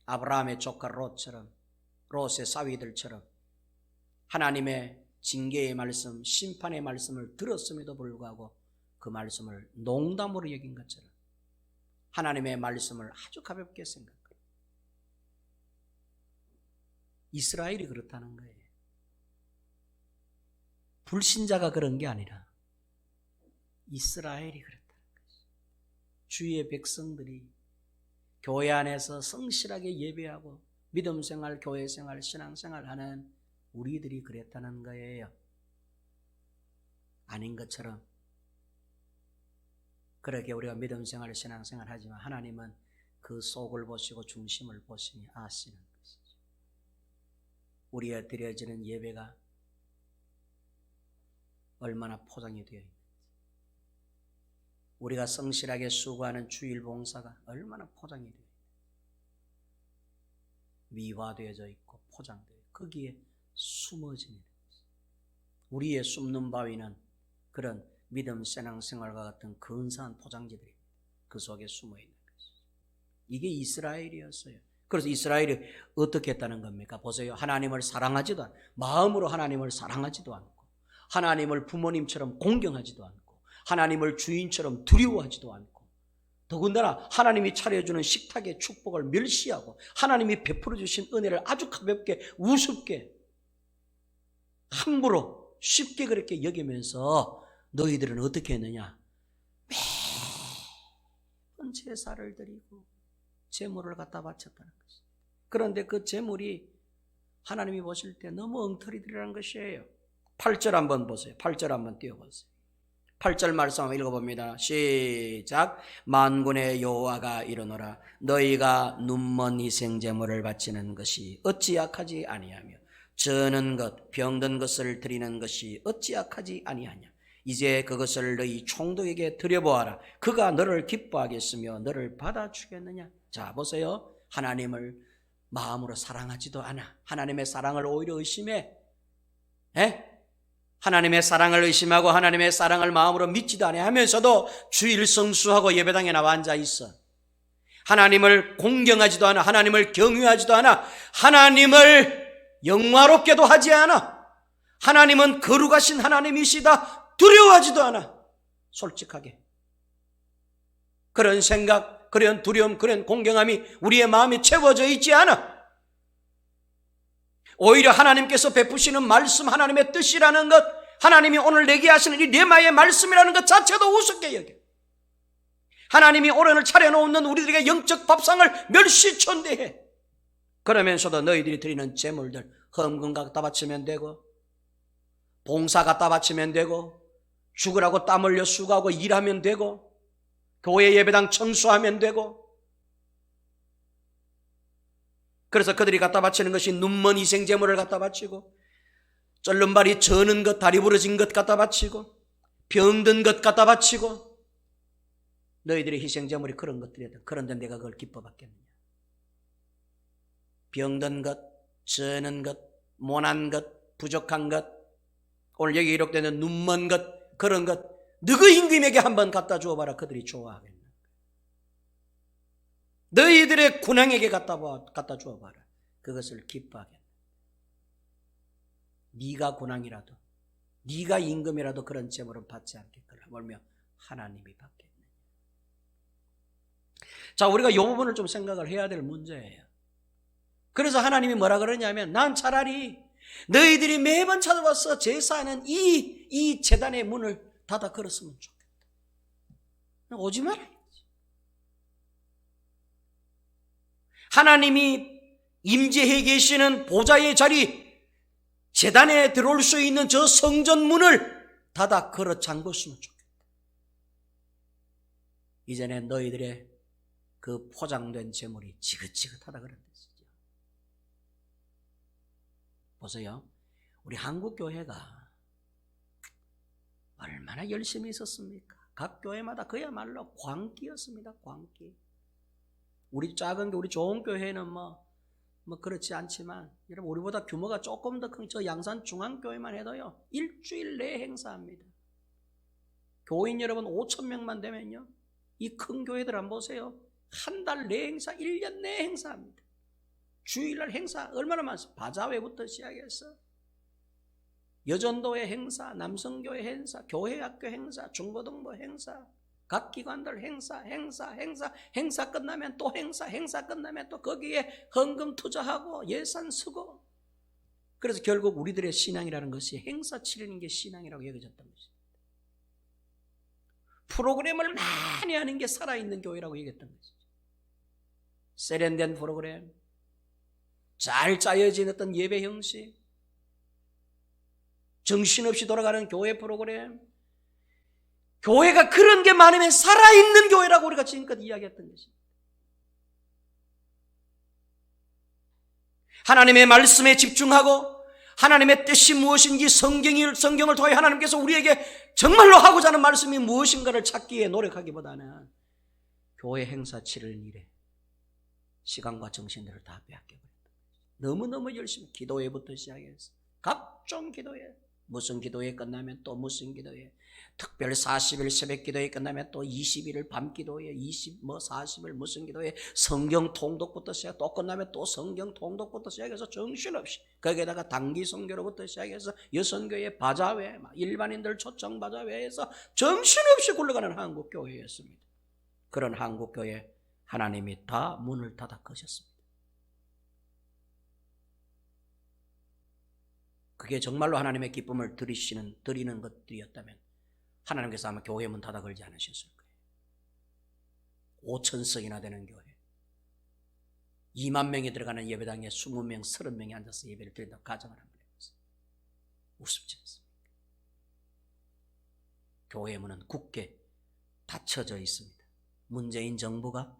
아브라함의 조카 롯처럼, 롯의 사위들처럼 하나님의 징계의 말씀, 심판의 말씀을 들었음에도 불구하고 그 말씀을 농담으로 여긴 것처럼 하나님의 말씀을 아주 가볍게 생각합니다. 이스라엘이 그렇다는 거예요. 불신자가 그런 게 아니라 이스라엘이 그렇다는 거죠. 주의 백성들이 교회 안에서 성실하게 예배하고 믿음생활, 교회생활, 신앙생활하는 우리들이 그랬다는 거예요. 아닌 것처럼 그렇게 우리가 믿음생활, 신앙생활 하지만 하나님은 그 속을 보시고 중심을 보시니 아시는 것이죠. 우리가 드려지는 예배가 얼마나 포장이 되어 있는지, 우리가 성실하게 수고하는 주일 봉사가 얼마나 포장이 되어 있는지, 미화되어져 있고 포장되어 있고 거기에 숨어지는 것이죠. 우리의 숨는 바위는 그런 믿음, 신앙생활과 같은 근사한 포장지들이 그 속에 숨어 있는 것이죠. 이게 이스라엘이었어요. 그래서 이스라엘이 어떻게 했다는 겁니까? 보세요. 하나님을 사랑하지도 않고, 마음으로 하나님을 사랑하지도 않고, 하나님을 부모님처럼 공경하지도 않고, 하나님을 주인처럼 두려워하지도 않고, 더군다나 하나님이 차려주는 식탁의 축복을 멸시하고 하나님이 베풀어 주신 은혜를 아주 가볍게 우습게 함부로 쉽게 그렇게 여기면서 너희들은 어떻게 했느냐? 매번 제사를 드리고 제물을 갖다 바쳤다는 것입니다. 그런데 그 제물이 하나님이 보실 때 너무 엉터리들이라는 것이에요. 8절 한번 보세요. 8절 한번 띄워보세요. 8절 말씀 한번 읽어봅니다. 시작. 만군의 여호와가 이르노라. 너희가 눈먼 희생제물을 바치는 것이 어찌 악하지 아니하며 저는 것 병든 것을 드리는 것이 어찌 악하지 아니하냐. 이제 그것을 너희 총독에게 드려보아라. 그가 너를 기뻐하겠으며 너를 받아주겠느냐. 자, 보세요. 하나님을 마음으로 사랑하지도 않아. 하나님의 사랑을 오히려 의심해. 하나님의 사랑을 의심하고 하나님의 사랑을 마음으로 믿지도 않아 하면서도 주일 성수하고 예배당에 나와 앉아 있어. 하나님을 공경하지도 않아. 하나님을 경유하지도 않아. 하나님을 영화롭게도 하지 않아. 하나님은 거룩하신 하나님이시다 두려워하지도 않아. 솔직하게 그런 생각, 그런 두려움, 그런 공경함이 우리의 마음에 채워져 있지 않아. 오히려 하나님께서 베푸시는 말씀, 하나님의 뜻이라는 것, 하나님이 오늘 내게 하시는 이 레마의 말씀이라는 것 자체도 우습게 여겨. 하나님이 오늘 차려놓는 우리들에게 영적 밥상을 멸시천대해. 그러면서도 너희들이 드리는 제물들 헌금 갖다 바치면 되고, 봉사 갖다 바치면 되고, 죽으라고 땀 흘려 수고하고 일하면 되고, 교회 예배당 청소하면 되고, 그래서 그들이 갖다 바치는 것이 눈먼 희생제물을 갖다 바치고, 쩔른발이 저는 것, 다리 부러진 것 갖다 바치고, 병든 것 갖다 바치고, 너희들의 희생제물이 그런 것들이다. 그런데 내가 그걸 기뻐 받겠느냐? 병든 것, 저는 것, 모난 것, 부족한 것, 오늘 여기 기록되는 눈먼 것, 그런 것, 너희 임금에게 한번 갖다 주어봐라. 그들이 좋아하겠네. 너희들의 군왕에게 갖다 주어봐라. 그것을 기뻐하겠네. 네가 군왕이라도, 네가 임금이라도 그런 제물은 받지 않겠거라. 멀며 하나님이 받겠네. 자, 우리가 이 부분을 좀 생각을 해야 될 문제예요. 그래서 하나님이 뭐라 그러냐면, 난 차라리 너희들이 매번 찾아와서 제사하는 이 제단의 문을 닫아 걸었으면 좋겠다. 오지 마라. 하나님이 임재해 계시는 보좌의 자리, 제단에 들어올 수 있는 저 성전문을 닫아 걸어 잠궜으면 좋겠다. 이전에 너희들의 그 포장된 제물이 지긋지긋하다 그런 뜻이죠. 보세요. 우리 한국교회가 얼마나 열심히 있었습니까? 각 교회마다 그야말로 광기였습니다. 광기. 우리 작은 교회, 우리 좋은 교회는 뭐 그렇지 않지만, 여러분, 우리보다 규모가 조금 더 큰 저 양산 중앙교회만 해도요, 일주일 내에 행사합니다. 교인 여러분 5,000명만 되면요, 이 큰 교회들 한번 보세요. 한 달 내 행사, 1년 내에 행사합니다. 주일날 행사 얼마나 많습니까? 바자회부터 시작해서 여전도회 행사, 남성교회 행사, 교회학교 행사, 중고등부 행사, 각 기관들 행사 끝나면 또 행사 끝나면 또 거기에 헌금 투자하고 예산 쓰고. 그래서 결국 우리들의 신앙이라는 것이 행사 치르는 게 신앙이라고 여겨졌던 것입니다. 프로그램을 많이 하는 게 살아있는 교회라고 여겼던 것이죠. 세련된 프로그램, 잘 짜여진 어떤 예배 형식, 정신없이 돌아가는 교회 프로그램, 교회가 그런 게 많으면 살아있는 교회라고 우리가 지금껏 이야기했던 것입니다. 하나님의 말씀에 집중하고 하나님의 뜻이 무엇인지 성경을 통해 하나님께서 우리에게 정말로 하고자 하는 말씀이 무엇인가를 찾기에 노력하기보다는 교회 행사 치르는 일에 시간과 정신들을 다 빼앗겨버렸다. 너무너무 열심히 기도회부터 시작해서 각종 기도회, 무슨 기도회 끝나면 또 무슨 기도회, 특별 40일 새벽 기도회 끝나면 또 20일을 밤 기도회, 40일 무슨 기도회, 성경 통독부터 시작, 또 끝나면 또 성경 통독부터 시작해서 정신없이, 거기에다가 단기 선교로부터 시작해서 여선교회 바자회, 일반인들 초청 바자회에서 정신없이 굴러가는 한국교회였습니다. 그런 한국교회 하나님이 다 문을 닫아 거셨습니다. 그게 정말로 하나님의 기쁨을 드리는 것들이었다면 하나님께서 아마 교회 문 닫아 걸지 않으셨을 거예요. 5,000석이나 되는 교회, 2만 명이 들어가는 예배당에 20명, 30명이 앉아서 예배를 드린다고 가정을 한번 해보세요. 우습지 않습니까? 교회 문은 굳게 닫혀져 있습니다. 문재인 정부가,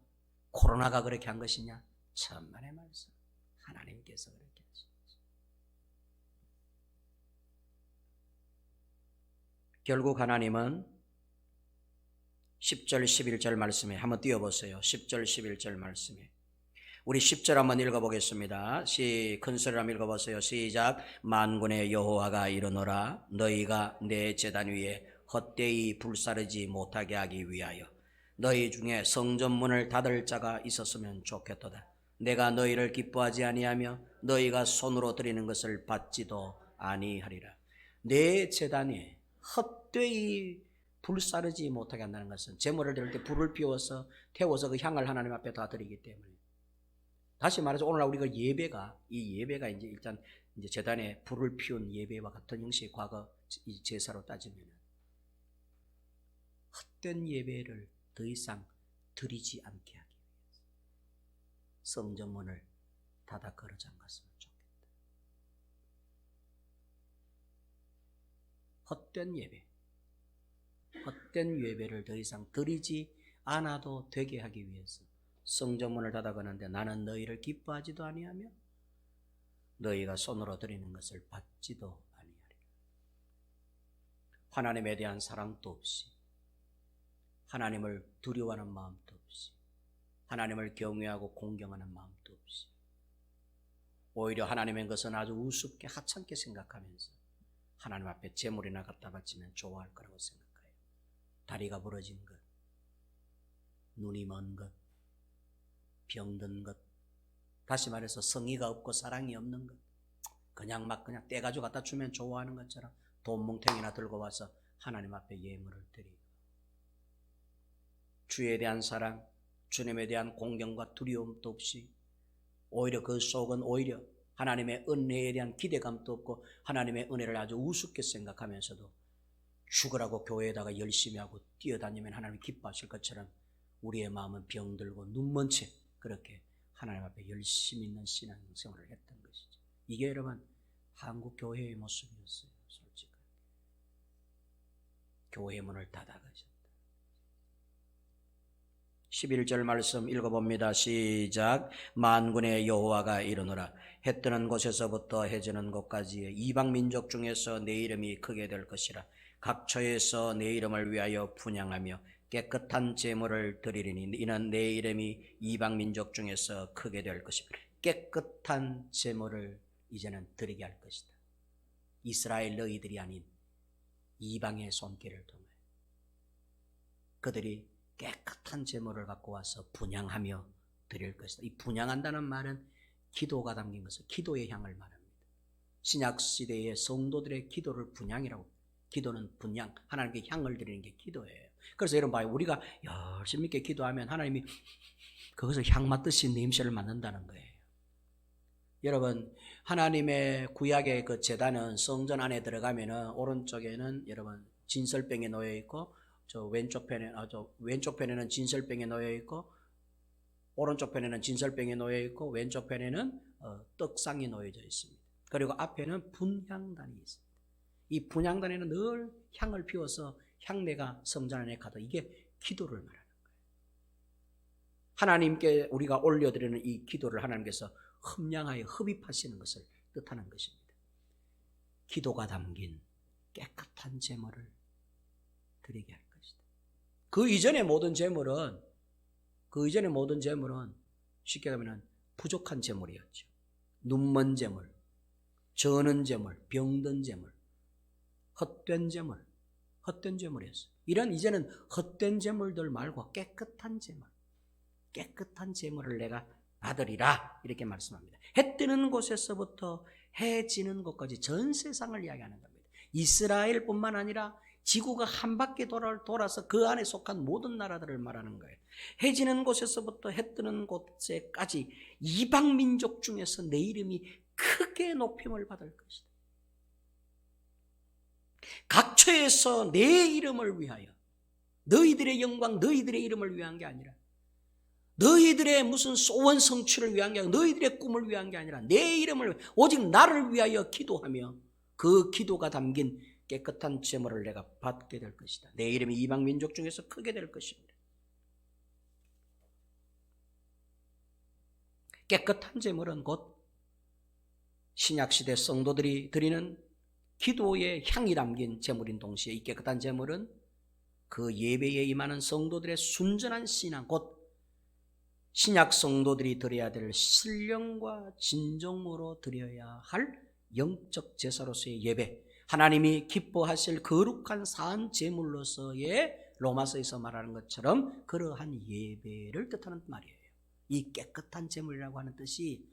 코로나가 그렇게 한 것이냐? 천만의 말씀. 하나님께서 그렇게 하셨죠. 결국 하나님은 10절 11절 말씀에 한번 띄워보세요. 10절 11절 말씀에 우리 10절 한번 읽어보겠습니다. 큰 소리로 한번 읽어보세요. 시작. 만군의 여호와가 이르노라. 너희가 내 제단 위에 헛되이 불사르지 못하게 하기 위하여 너희 중에 성전문을 닫을 자가 있었으면 좋겠도다. 내가 너희를 기뻐하지 아니하며 너희가 손으로 드리는 것을 받지도 아니하리라. 내 제단에 헛되이 불사르지 못하게 한다는 것은 제물을 드릴 때 불을 피워서 태워서 그 향을 하나님 앞에 다 드리기 때문에, 다시 말해서 오늘날 우리가 이 예배가 이제 일단 이제 제단에 불을 피운 예배와 같은 형식의 과거 이 제사로 따지면 헛된 예배를 더 이상 드리지 않게 하기 위해서 성전문을 닫아 걸어 잠갔으면 좋겠다. 헛된 예배를 더 이상 드리지 않아도 되게 하기 위해서 성전문을 닫아 거는데 나는 너희를 기뻐하지도 아니하며 너희가 손으로 드리는 것을 받지도 아니하리라. 하나님에 대한 사랑도 없이, 하나님을 두려워하는 마음도 없이, 하나님을 경외하고 공경하는 마음도 없이, 오히려 하나님의 것은 아주 우습게 하찮게 생각하면서 하나님 앞에 제물이나 갖다 바치면 좋아할 거라고 생각해요. 다리가 부러진 것, 눈이 먼 것, 병든 것, 다시 말해서 성의가 없고 사랑이 없는 것, 그냥 떼가지고 갖다 주면 좋아하는 것처럼 돈 뭉탱이나 들고 와서 하나님 앞에 예물을 드리고, 주에 대한 사랑, 주님에 대한 공경과 두려움도 없이, 오히려 그 속은 오히려 하나님의 은혜에 대한 기대감도 없고 하나님의 은혜를 아주 우습게 생각하면서도 죽으라고 교회에다가 열심히 하고 뛰어다니면 하나님 기뻐하실 것처럼 우리의 마음은 병들고 눈먼 채 그렇게 하나님 앞에 열심히 있는 신앙생활을 했던 것이죠. 이게 여러분 한국 교회의 모습이었어요. 솔직하게 교회 문을 닫아가셨다. 11절 말씀 읽어봅니다. 시작. 만군의 여호와가 이르노라. 해 뜨는 곳에서부터 해 지는 곳까지의 이방 민족 중에서 내 이름이 크게 될 것이라. 각처에서 내 이름을 위하여 분향하며 깨끗한 제물을 드리리니 이는 내 이름이 이방 민족 중에서 크게 될 것입니다. 깨끗한 제물을 이제는 드리게 할 것이다. 이스라엘 너희들이 아닌 이방의 손길을 통해 그들이 깨끗한 제물을 갖고 와서 분향하며 드릴 것이다. 이 분향한다는 말은 기도가 담긴 것을, 기도의 향을 말합니다. 신약시대의 성도들의 기도를 분향이라고. 기도는 분향, 하나님께 향을 드리는 게 기도예요. 그래서 여러분 봐요. 우리가 열심히 있게 기도하면 하나님이 그것을 향 맡듯이 냄새를 맡는다는 거예요. 여러분, 하나님의 구약의 그 제단은 성전 안에 들어가면은 오른쪽에는 여러분 진설병이 놓여 있고 왼쪽 편에는 진설병이 놓여 있고 오른쪽 편에는 진설병이 놓여 있고 왼쪽 편에는 떡상이 놓여져 있습니다. 그리고 앞에는 분향단이 있습니다. 이 분향단에는 늘 향을 피워서 향내가 성전 안에 가도 이게 기도를 말하는 거예요. 하나님께 우리가 올려드리는 이 기도를 하나님께서 흠량하여 흡입하시는 것을 뜻하는 것입니다. 기도가 담긴 깨끗한 제물을 드리게 할 것이다. 그 이전의 모든 제물은 쉽게 하면 부족한 제물이었죠. 눈먼 제물, 저는 제물, 병든 제물, 헛된 제물이었어요. 이런 이제는 헛된 제물들 말고 깨끗한 제물을 내가 받으리라 이렇게 말씀합니다. 해 뜨는 곳에서부터 해 지는 곳까지 전 세상을 이야기하는 겁니다. 이스라엘뿐만 아니라 지구가 한 바퀴 돌아서 그 안에 속한 모든 나라들을 말하는 거예요. 해 지는 곳에서부터 해 뜨는 곳에까지 이방 민족 중에서 내 이름이 크게 높임을 받을 것이다. 각처에서 내 이름을 위하여, 너희들의 영광, 너희들의 이름을 위한 게 아니라, 너희들의 무슨 소원 성취를 위한 게 아니라, 너희들의 꿈을 위한 게 아니라 내 이름을, 오직 나를 위하여 기도하며 그 기도가 담긴 깨끗한 제물을 내가 받게 될 것이다. 내 이름이 이방 민족 중에서 크게 될 것입니다. 깨끗한 제물은 곧 신약시대 성도들이 드리는 기도의 향이 담긴 제물인 동시에 이 깨끗한 제물은 그 예배에 임하는 성도들의 순전한 신앙, 곧 신약 성도들이 드려야 될 신령과 진정으로 드려야 할 영적 제사로서의 예배, 하나님이 기뻐하실 거룩한 산 제물로서의 로마서에서 말하는 것처럼 그러한 예배를 뜻하는 말이에요. 이 깨끗한 제물이라고 하는 뜻이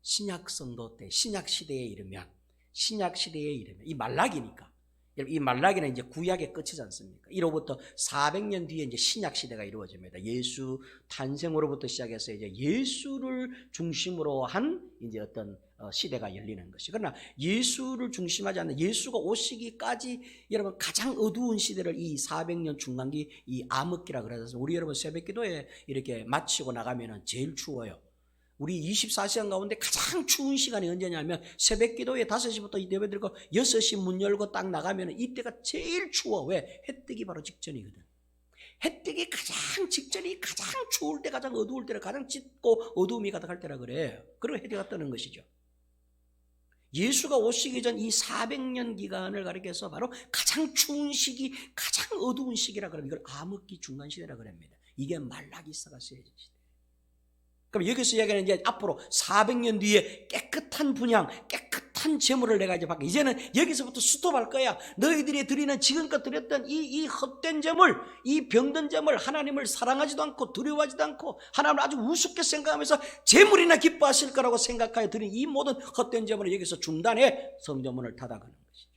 신약 성도 때, 신약 시대에 이르면 이 말라기니까, 이 말라기는 이제 구약의 끝이지 않습니까? 이로부터 400년 뒤에 이제 신약 시대가 이루어집니다. 예수 탄생으로부터 시작해서 이제 예수를 중심으로 한 이제 어떤 시대가 열리는 것이. 그러나 예수를 중심하지 않는, 예수가 오시기까지 여러분 가장 어두운 시대를 이 400년 중간기, 이 암흑기라 그래서 우리 여러분 새벽기도에 이렇게 마치고 나가면은 제일 추워요. 우리 24시간 가운데 가장 추운 시간이 언제냐면 새벽기도에 5시부터 예배 드리고 6시 문 열고 딱 나가면 이때가 제일 추워. 왜? 해 뜨기 바로 직전이거든. 해 뜨기 가장 직전이 가장 추울 때, 가장 어두울 때를 가장 짙고 어두움이 가득할 때라 그래요. 그리고 해가 뜨는 것이죠. 예수가 오시기 전 이 400년 기간을 가리켜서 바로 가장 추운 시기, 가장 어두운 시기라 그러면 이걸 암흑기 중간시대라 그럽니다. 이게 말라기서가 쓰여진 시대. 그럼 여기서 이야기하는 이제 앞으로 400년 뒤에 깨끗한 분향, 깨끗한 제물을 내가 이제 받게. 이제는 여기서부터 스톱할 거야. 너희들이 드리는 지금껏 드렸던 이 헛된 제물, 이 병든 제물, 하나님을 사랑하지도 않고 두려워하지도 않고 하나님을 아주 우습게 생각하면서 제물이나 기뻐하실 거라고 생각하여 드린 이 모든 헛된 제물을 여기서 중단해 성전문을 닫아가는 것이죠.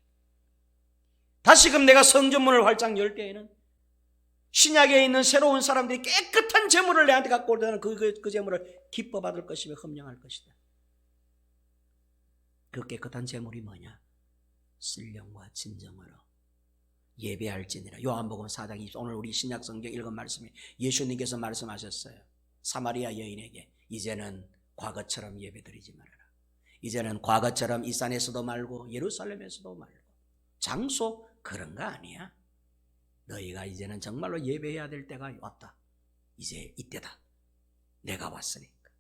다시금 내가 성전문을 활짝 열 때에는 신약에 있는 새로운 사람들이 깨끗한 제물을 내한테 갖고 올 때는 그 제물을 기뻐 받을 것이며 흠령할 것이다. 그 깨끗한 제물이 뭐냐? 신령과 진정으로 예배할지니라. 요한복음 4장 20, 오늘 우리 신약 성경 읽은 말씀이 예수님께서 말씀하셨어요. 사마리아 여인에게 이제는 과거처럼 예배드리지 말아라. 이제는 과거처럼 이 산에서도 말고 예루살렘에서도 말고. 장소 그런 거 아니야. 너희가 이제는 정말로 예배해야 될 때가 왔다. 이제 이때다. 내가 왔으니까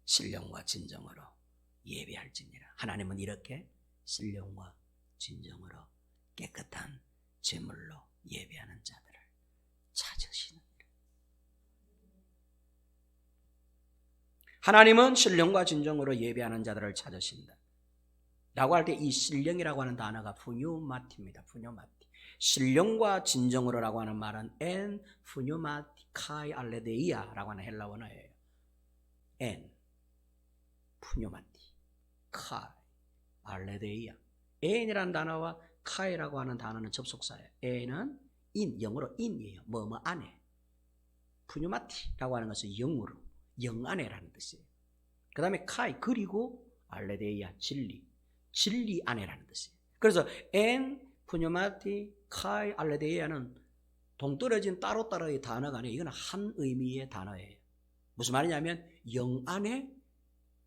신령과 진정으로 예배할지니라. 하나님은 이렇게 신령과 진정으로 깨끗한 제물로 예배하는 자들을 찾으시느니라. 하나님은 신령과 진정으로 예배하는 자들을 찾으신다 라고 할 때 이 신령이라고 하는 단어가 푸뉴마티입니다. 푸뉴마티. 신령과 진정으로라고 하는 말은 엔 푸뉴마티카이 알레데이아라고 하는 헬라 원어예요. 엔 푸뉴마티 카이 알레데이아. 엔이라는 단어와 카이라고 하는 단어는 접속사예요. 엔은 인, 영어로 인이에요. 뭐뭐 안에. 푸뉴마티라고 하는 것은 영으로, 영 안에라는 뜻이에요. 그 다음에 카이, 그리고 알레데이아, 진리, 진리 안에라는 뜻이에요. 그래서 엔 푸뉴마티 카이 알레데이아는 동떨어진 따로따로의 단어가 아니에요. 이건 한 의미의 단어예요. 무슨 말이냐면 영 안에,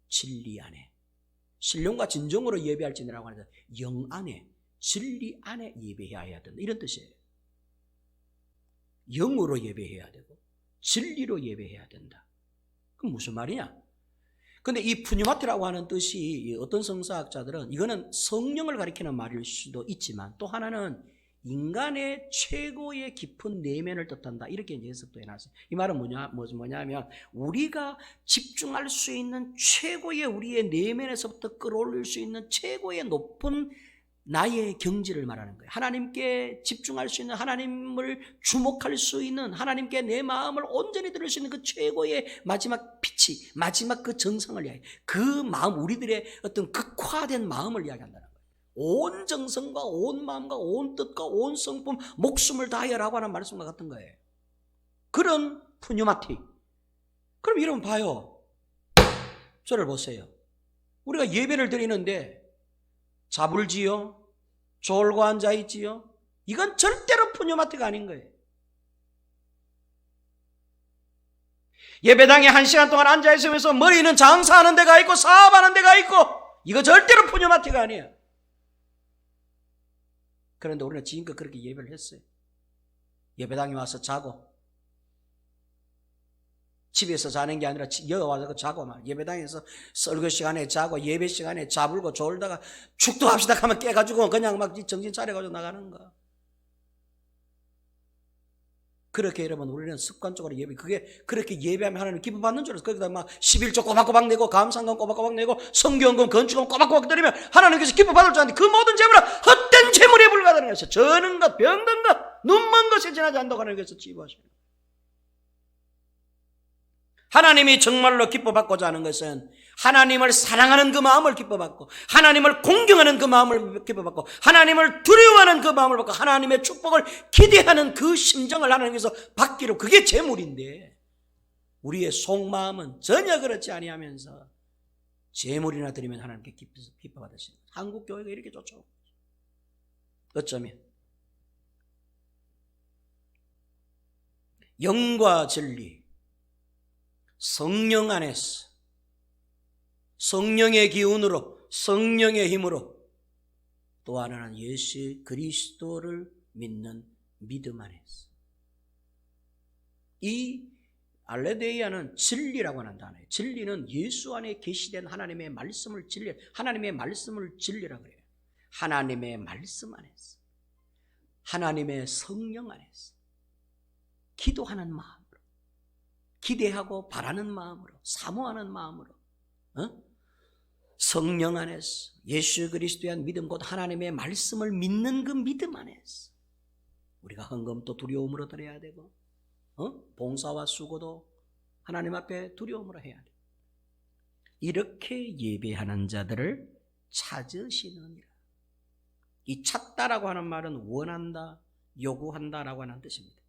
진리 안에. 신령과 진정으로 예배할지니라고 하는 영 안에, 진리 안에 예배해야 된다. 이런 뜻이에요. 영으로 예배해야 되고 진리로 예배해야 된다. 그럼 무슨 말이냐? 근데 이 푸뉴마티라고 하는 뜻이 어떤 성서학자들은 이거는 성령을 가리키는 말일 수도 있지만 또 하나는 인간의 최고의 깊은 내면을 뜻한다. 이렇게 이제 해석도 해놨어요. 이 말은 뭐냐면 우리가 집중할 수 있는 최고의 우리의 내면에서부터 끌어올릴 수 있는 최고의 높은 나의 경지를 말하는 거예요. 하나님께 집중할 수 있는, 하나님을 주목할 수 있는, 하나님께 내 마음을 온전히 들을 수 있는 그 최고의 마지막 빛이, 마지막 그 정성을 이야기해요. 그 마음, 우리들의 어떤 극화된 마음을 이야기한다는 거예요. 온 정성과 온 마음과 온 뜻과 온 성품, 목숨을 다하여라고 하는 말씀과 같은 거예요. 그런 푸뉴마티. 그럼 여러분 봐요. 저를 보세요. 우리가 예배를 드리는데 자불지요? 졸고 앉아있지요? 이건 절대로 푸뉴마티가 아닌 거예요. 예배당에 1시간 동안 앉아있으면서 머리는 장사하는 데가 있고 사업하는 데가 있고 이거 절대로 푸뉴마티가 아니에요. 그런데 우리는 지금껏 그렇게 예배를 했어요. 예배당에 와서 자고 집에서 자는 게 아니라 여기 와서 자고 막 예배당에서 설교 시간에 자고 예배 시간에 자불고 졸다가 축도 합시다 하면 깨가지고 그냥 막 정신 차려가지고 나가는 거. 그렇게 여러분 우리는 습관적으로 예배, 그게 그렇게 예배하면 하나님 기쁨 받는 줄 알았어. 거기다 막 11조 꼬박꼬박 내고 감상금 꼬박꼬박 내고 성경금 건축금 꼬박꼬박 드리면 하나님께서 기쁨 받을 줄 아는데 그 모든 재물은 헛된 재물에 불과하다는 것이죠. 저는 것, 병든 것, 눈먼 것에 지나지 않는다고 하나님께서 지부하십니다. 하나님이 정말로 기뻐받고자 하는 것은 하나님을 사랑하는 그 마음을 기뻐받고, 하나님을 공경하는 그 마음을 기뻐받고, 하나님을 두려워하는 그 마음을 받고, 하나님의 축복을 기대하는 그 심정을 하나님께서 받기로, 그게 재물인데 우리의 속마음은 전혀 그렇지 아니하면서 재물이나 드리면 하나님께 기뻐받으시는 거예요. 한국 교회가 이렇게 좋죠. 어쩌면 영과 진리, 성령 안에서 성령의 기운으로, 성령의 힘으로, 또 하나는 예수 그리스도를 믿는 믿음 안에서, 이 알레데이아는 진리라고 하는 단어예요. 진리는 예수 안에 계시된 하나님의 말씀을 진리, 하나님의 말씀을 진리라고 해요. 하나님의 말씀 안에서, 하나님의 성령 안에서 기도하는 마음으로, 기대하고 바라는 마음으로, 사모하는 마음으로, 성령 안에서 예수 그리스도에 대한 믿음, 곧 하나님의 말씀을 믿는 그 믿음 안에서 우리가 헌금도 두려움으로 드려야 되고, 봉사와 수고도 하나님 앞에 두려움으로 해야 돼. 이렇게 예배하는 자들을 찾으시느니라. 이 찾다라고 하는 말은 원한다, 요구한다라고 하는 뜻입니다.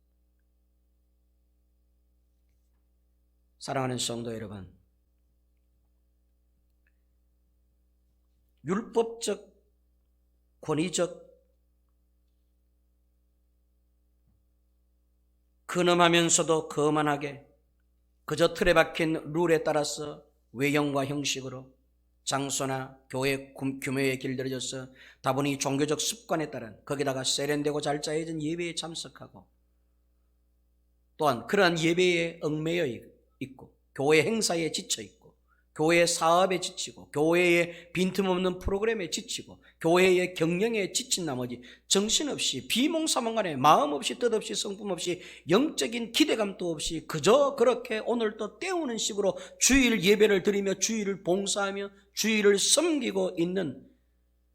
사랑하는 성도 여러분, 율법적, 권위적, 근엄하면서도 거만하게 그저 틀에 박힌 룰에 따라서 외형과 형식으로 장소나 교회 규모에 길들여져서 다분히 종교적 습관에 따른, 거기다가 세련되고 잘 짜여진 예배에 참석하고, 또한 그러한 예배에 얽매여 있고, 교회 행사에 지쳐있고, 교회 사업에 지치고, 교회의 빈틈없는 프로그램에 지치고, 교회의 경영에 지친 나머지 정신없이, 비몽사몽간에 마음없이, 뜻없이, 성품없이, 영적인 기대감도 없이 그저 그렇게 오늘도 때우는 식으로 주일 예배를 드리며 주일을 봉사하며 주일을 섬기고 있는,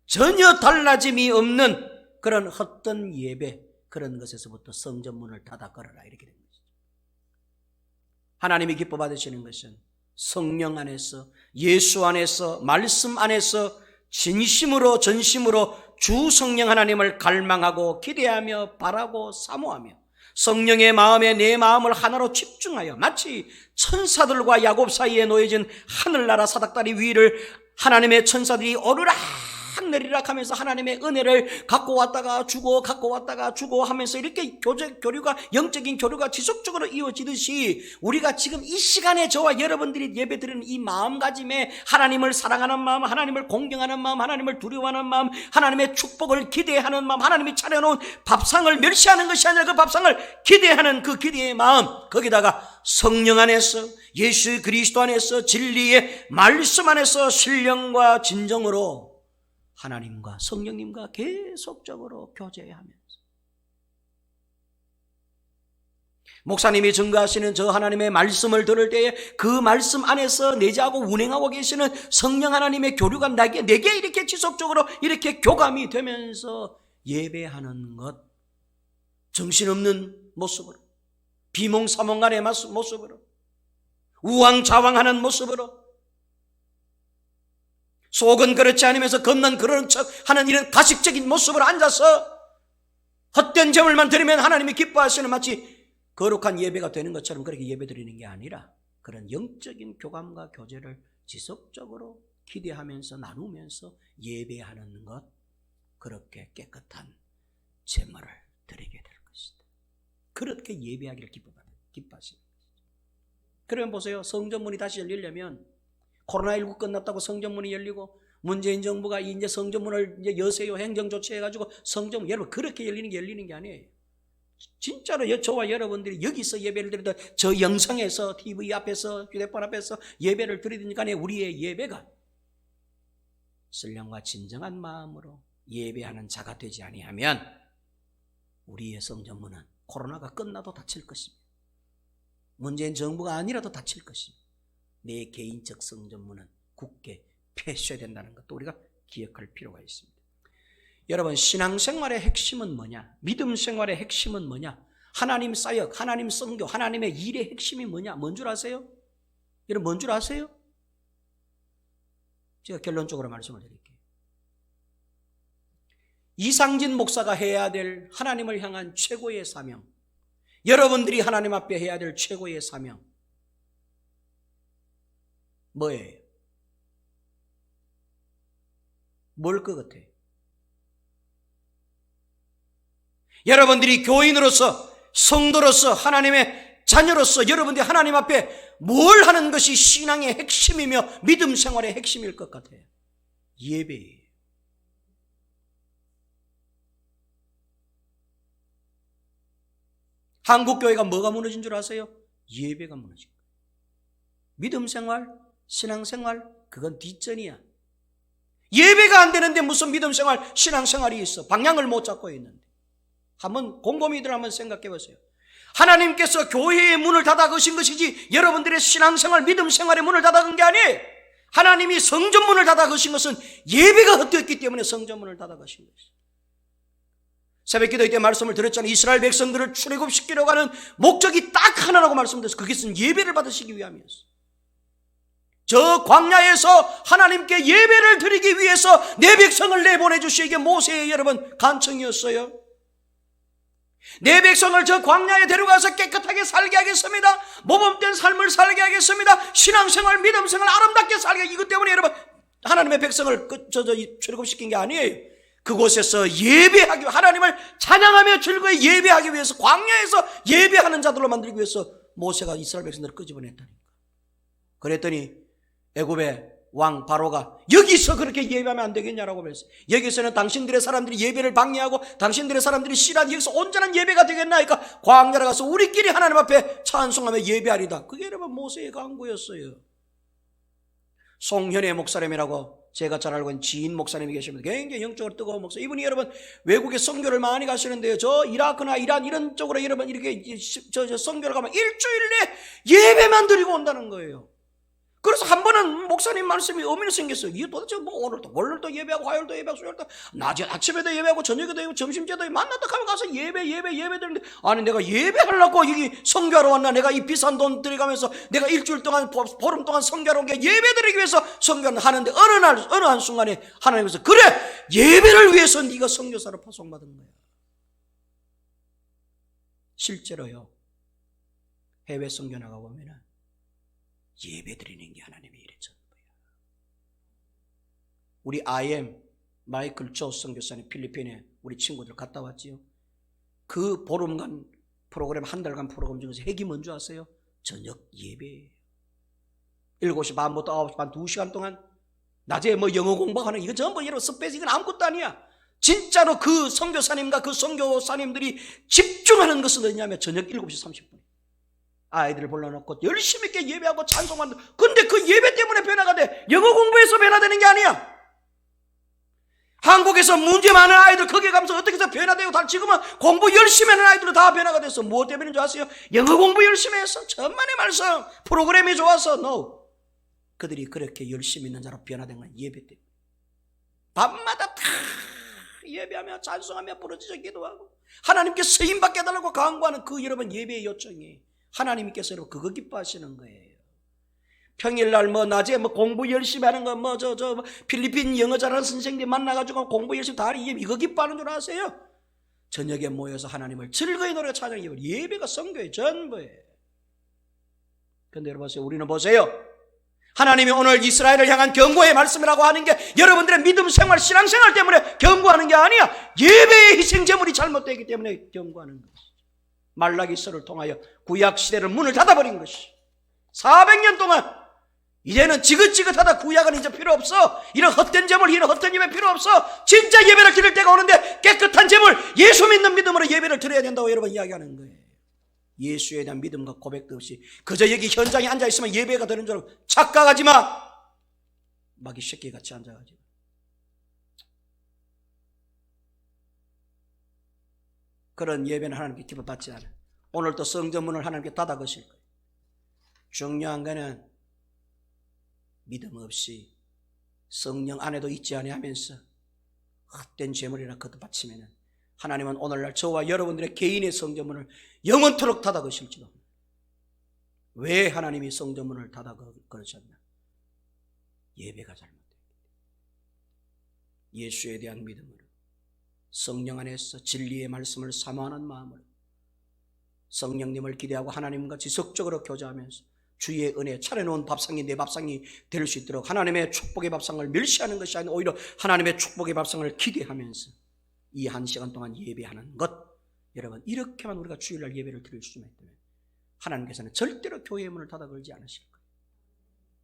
전혀 달라짐이 없는 그런 헛된 예배, 그런 것에서부터 성전문을 닫아 걸어라, 이렇게 됩니다. 하나님이 기뻐 받으시는 것은 성령 안에서, 예수 안에서, 말씀 안에서 진심으로 전심으로 주 성령 하나님을 갈망하고 기대하며 바라고 사모하며 성령의 마음에 내 마음을 하나로 집중하여 마치 천사들과 야곱 사이에 놓여진 하늘나라 사닥다리 위를 하나님의 천사들이 오르락 내리락 하면서 하나님의 은혜를 갖고 왔다가 주고 갖고 왔다가 주고 하면서 이렇게 교류가, 영적인 교류가 지속적으로 이어지듯이, 우리가 지금 이 시간에 저와 여러분들이 예배드리는 이 마음가짐에 하나님을 사랑하는 마음, 하나님을 공경하는 마음, 하나님을 두려워하는 마음, 하나님의 축복을 기대하는 마음, 하나님이 차려놓은 밥상을 멸시하는 것이 아니라 그 밥상을 기대하는 그 기대의 마음, 거기다가 성령 안에서, 예수 그리스도 안에서, 진리의 말씀 안에서 신령과 진정으로 하나님과 성령님과 계속적으로 교제하면서, 목사님이 증거하시는 저 하나님의 말씀을 들을 때에 그 말씀 안에서 내재하고 운행하고 계시는 성령 하나님의 교류가 내게 이렇게 지속적으로 이렇게 교감이 되면서 예배하는 것, 정신없는 모습으로, 비몽사몽간의 모습으로, 우왕좌왕하는 모습으로, 속은 그렇지 않으면서 겉는 그런 척하는 이런 가식적인 모습으로 앉아서 헛된 제물만 드리면 하나님이 기뻐하시는, 마치 거룩한 예배가 되는 것처럼 그렇게 예배드리는 게 아니라, 그런 영적인 교감과 교제를 지속적으로 기대하면서 나누면서 예배하는 것, 그렇게 깨끗한 제물을 드리게 될 것이다. 그렇게 예배하기를 기뻐하시는 것이죠. 그러면 보세요, 성전문이 다시 열리려면, 코로나19 끝났다고 성전문이 열리고 문재인 정부가 이제 성전문을 이제 여세요 행정 조치해가지고 성전문, 여러분 그렇게 열리는 게 아니에요. 진짜로 저와 여러분들이 여기서 예배를 드리든 저 영상에서 TV 앞에서 휴대폰 앞에서 예배를 드리든 간에 우리의 예배가 신령과 진정한 마음으로 예배하는 자가 되지 아니하면 우리의 성전문은 코로나가 끝나도 닫힐 것입니다. 문재인 정부가 아니라도 닫힐 것입니다. 내 개인적 성전문은 굳게 폐쇄해야 된다는 것도 우리가 기억할 필요가 있습니다. 여러분, 신앙생활의 핵심은 뭐냐? 믿음 생활의 핵심은 뭐냐? 하나님 사역, 하나님 선교, 하나님의 일의 핵심이 뭐냐? 뭔 줄 아세요? 여러분, 뭔 줄 아세요? 제가 결론적으로 말씀을 드릴게요. 이상진 목사가 해야 될 하나님을 향한 최고의 사명, 여러분들이 하나님 앞에 해야 될 최고의 사명 뭐예요? 뭘 것 같아요? 여러분들이 교인으로서, 성도로서, 하나님의 자녀로서 여러분들이 하나님 앞에 뭘 하는 것이 신앙의 핵심이며 믿음 생활의 핵심일 것 같아요? 예배예요. 한국교회가 뭐가 무너진 줄 아세요? 예배가 무너진 거예요. 믿음 생활, 신앙 생활, 그건 뒷전이야. 예배가 안 되는데 무슨 믿음 생활, 신앙 생활이 있어. 방향을 못 잡고 있는데. 한번 곰곰이들 한번 생각해 보세요. 하나님께서 교회의 문을 닫아 거신 것이지 여러분들의 신앙 생활, 믿음 생활의 문을 닫아 건 게 아니에요. 하나님이 성전 문을 닫아 거신 것은 예배가 헛되었기 때문에 성전 문을 닫아 거신 것이에요. 새벽 기도회 때 말씀을 드렸잖아요. 이스라엘 백성들을 출애굽시키려고 하는 목적이 딱 하나라고 말씀드렸어요. 그것은 예배를 받으시기 위함이었어요. 저 광야에서 하나님께 예배를 드리기 위해서 내 백성을 내보내 주시기에 모세의 여러분 간청이었어요. 내 백성을 저 광야에 데려가서 깨끗하게 살게 하겠습니다. 모범된 삶을 살게 하겠습니다. 신앙생활, 믿음생활 아름답게 살게. 이것 때문에 여러분 하나님의 백성을 출애굽시킨 게 아니에요. 그곳에서 예배하기, 하나님을 찬양하며 즐거이 예배하기 위해서, 광야에서 예배하는 자들로 만들기 위해서 모세가 이스라엘 백성들을 끄집어냈다니까. 그랬더니 애굽의 왕 바로가 여기서 그렇게 예배하면 안 되겠냐라고 그랬어요. 여기서는 당신들의 사람들이 예배를 방해하고 당신들의 사람들이 싫어하는 여기서 온전한 예배가 되겠나 하니까 광야로 가서 우리끼리 하나님 앞에 찬송하며 예배하리다. 그게 여러분 모세의 강구였어요. 송현애 목사님이라고 제가 잘 알고 있는 지인 목사님이 계십니다. 굉장히 영적으로 뜨거운 목사. 이분이 여러분 외국에 선교를 많이 가시는데요. 저 이라크나 이란 이런 쪽으로 여러분 이렇게 선교를 가면 일주일 내에 예배만 드리고 온다는 거예요. 그래서 한 번은 목사님 말씀이 의미가 생겼어요. 이게 도대체 뭐 오늘도 월요일도 예배하고 화요일도 예배하고 수요일도 낮에 아침에도 예배하고 저녁에도 예배하고 점심때도 만났다 하면 가서 예배 드리는데 아니 내가 예배하려고 여기 선교하러 왔나? 내가 이 비싼 돈 들여가면서 내가 일주일 동안 보름 동안 선교하러 온 게 예배 드리기 위해서 선교를 하는데 어느 한 순간에 하나님께서 그래 예배를 위해서 네가 선교사로 파송받은 거야. 실제로요 해외 선교 나가 보면은 예배 드리는 게 하나님의 일의 전부야. 우리 IM 마이클 조 선교사님 필리핀에 우리 친구들 갔다 왔지요. 그 보름간 프로그램 한 달간 프로그램 중에서 핵이 뭔지 아세요? 저녁 예배예요. 7시 반부터 9시 반 2시간 동안 낮에 뭐 영어 공부하는 이거 전부 여러분 스페이스 이건 아무것도 아니야. 진짜로 그 선교사님과 그 선교사님들이 집중하는 것은 어디냐면 저녁 7시 30분 아이들을 불러놓고 열심히 있게 예배하고 찬송한다. 근데 그 예배 때문에 변화가 돼. 영어 공부해서 변화되는 게 아니야. 한국에서 문제 많은 아이들 거기에 가면서 어떻게 해서 변화되고 다 지금은 공부 열심히 하는 아이들도 다 변화가 됐어. 무엇 때문인 줄 아세요? 영어 공부 열심히 해서 천만의 말씀 프로그램이 좋아서 no. 그들이 그렇게 열심히 있는 자로 변화된 건 예배 때문에. 밤마다 다 예배하며 찬송하며 부르짖어 기도하고 하나님께 쓰임받게 해달라고 간구하는 그 여러분 예배의 요청이 하나님께서 그거 기뻐하시는 거예요. 평일날 뭐 낮에 뭐 공부 열심히 하는 거 뭐 필리핀 영어 잘하는 선생님 만나가지고 공부 열심히 다 하는 이거 기뻐하는 줄 아세요? 저녁에 모여서 하나님을 즐거이 노래 찬양 예배가 선교의 전부예요. 그런데 여러분 보세요. 우리는 보세요. 하나님이 오늘 이스라엘을 향한 경고의 말씀이라고 하는 게 여러분들의 믿음 생활, 신앙 생활 때문에 경고하는 게 아니야. 예배의 희생 제물이 잘못되기 때문에 경고하는 것이. 말라기서를 통하여 구약 시대를 문을 닫아버린 것이 400년 동안 이제는 지긋지긋하다. 구약은 이제 필요 없어. 이런 헛된 제물, 이런 헛된 예배 필요 없어. 진짜 예배를 드릴 때가 오는데 깨끗한 제물, 예수 믿는 믿음으로 예배를 드려야 된다고 여러분 이야기하는 거예요. 예수에 대한 믿음과 고백도 없이 그저 여기 현장에 앉아있으면 예배가 되는 줄 알고 착각하지 마. 마귀 새끼같이 앉아가지고. 그런 예배는 하나님께 기뻐받지 않아요. 오늘도 성전문을 하나님께 닫아 거실 거예요. 중요한 거는 믿음 없이 성령 안에도 있지 아니하면서 헛된 제물이나 거듭 바치면은 하나님은 오늘날 저와 여러분들의 개인의 성전문을 영원토록 닫아 거실지도. 왜 하나님이 성전문을 닫아 걸으셨나? 예배가 잘못된 예수에 대한 믿음으로 성령 안에서 진리의 말씀을 사모하는 마음으로 성령님을 기대하고 하나님과 지속적으로 교제하면서 주의 은혜 차려놓은 밥상이 내 밥상이 될 수 있도록 하나님의 축복의 밥상을 멸시하는 것이 아니라 오히려 하나님의 축복의 밥상을 기대하면서 이 한 시간 동안 예배하는 것, 여러분 이렇게만 우리가 주일날 예배를 드릴 수만 있다면 하나님께서는 절대로 교회의 문을 닫아 걸지 않으실 거예요.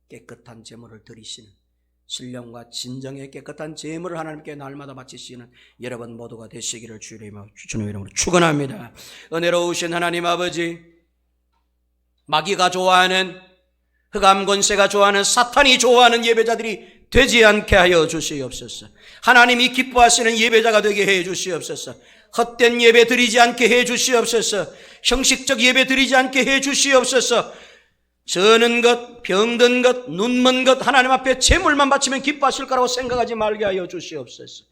깨끗한 제물을 드리시는 신령과 진정의 깨끗한 제물을 하나님께 날마다 바치시는 여러분 모두가 되시기를 주님의 이름으로 축원합니다. 은혜로우신 하나님 아버지, 마귀가 좋아하는, 흑암 권세가 좋아하는, 사탄이 좋아하는 예배자들이 되지 않게 하여 주시옵소서. 하나님이 기뻐하시는 예배자가 되게 해 주시옵소서. 헛된 예배 드리지 않게 해 주시옵소서. 형식적 예배 드리지 않게 해 주시옵소서. 저는 것, 병든 것, 눈먼 것 하나님 앞에 제물만 바치면 기뻐하실 거라고 생각하지 말게 하여 주시옵소서.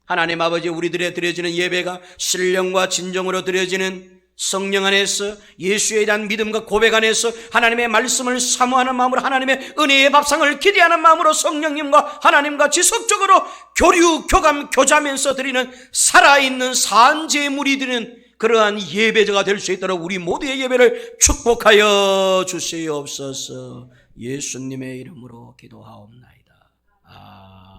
하나님 아버지, 우리들의 드려지는 예배가 신령과 진정으로 드려지는 성령 안에서 예수에 대한 믿음과 고백 안에서 하나님의 말씀을 사모하는 마음으로 하나님의 은혜의 밥상을 기대하는 마음으로 성령님과 하나님과 지속적으로 교류, 교감, 교제하면서 드리는 살아있는 산제물이 드리는 그러한 예배자가 될 수 있도록 우리 모두의 예배를 축복하여 주시옵소서. 예수님의 이름으로 기도하옵나이다. 아멘.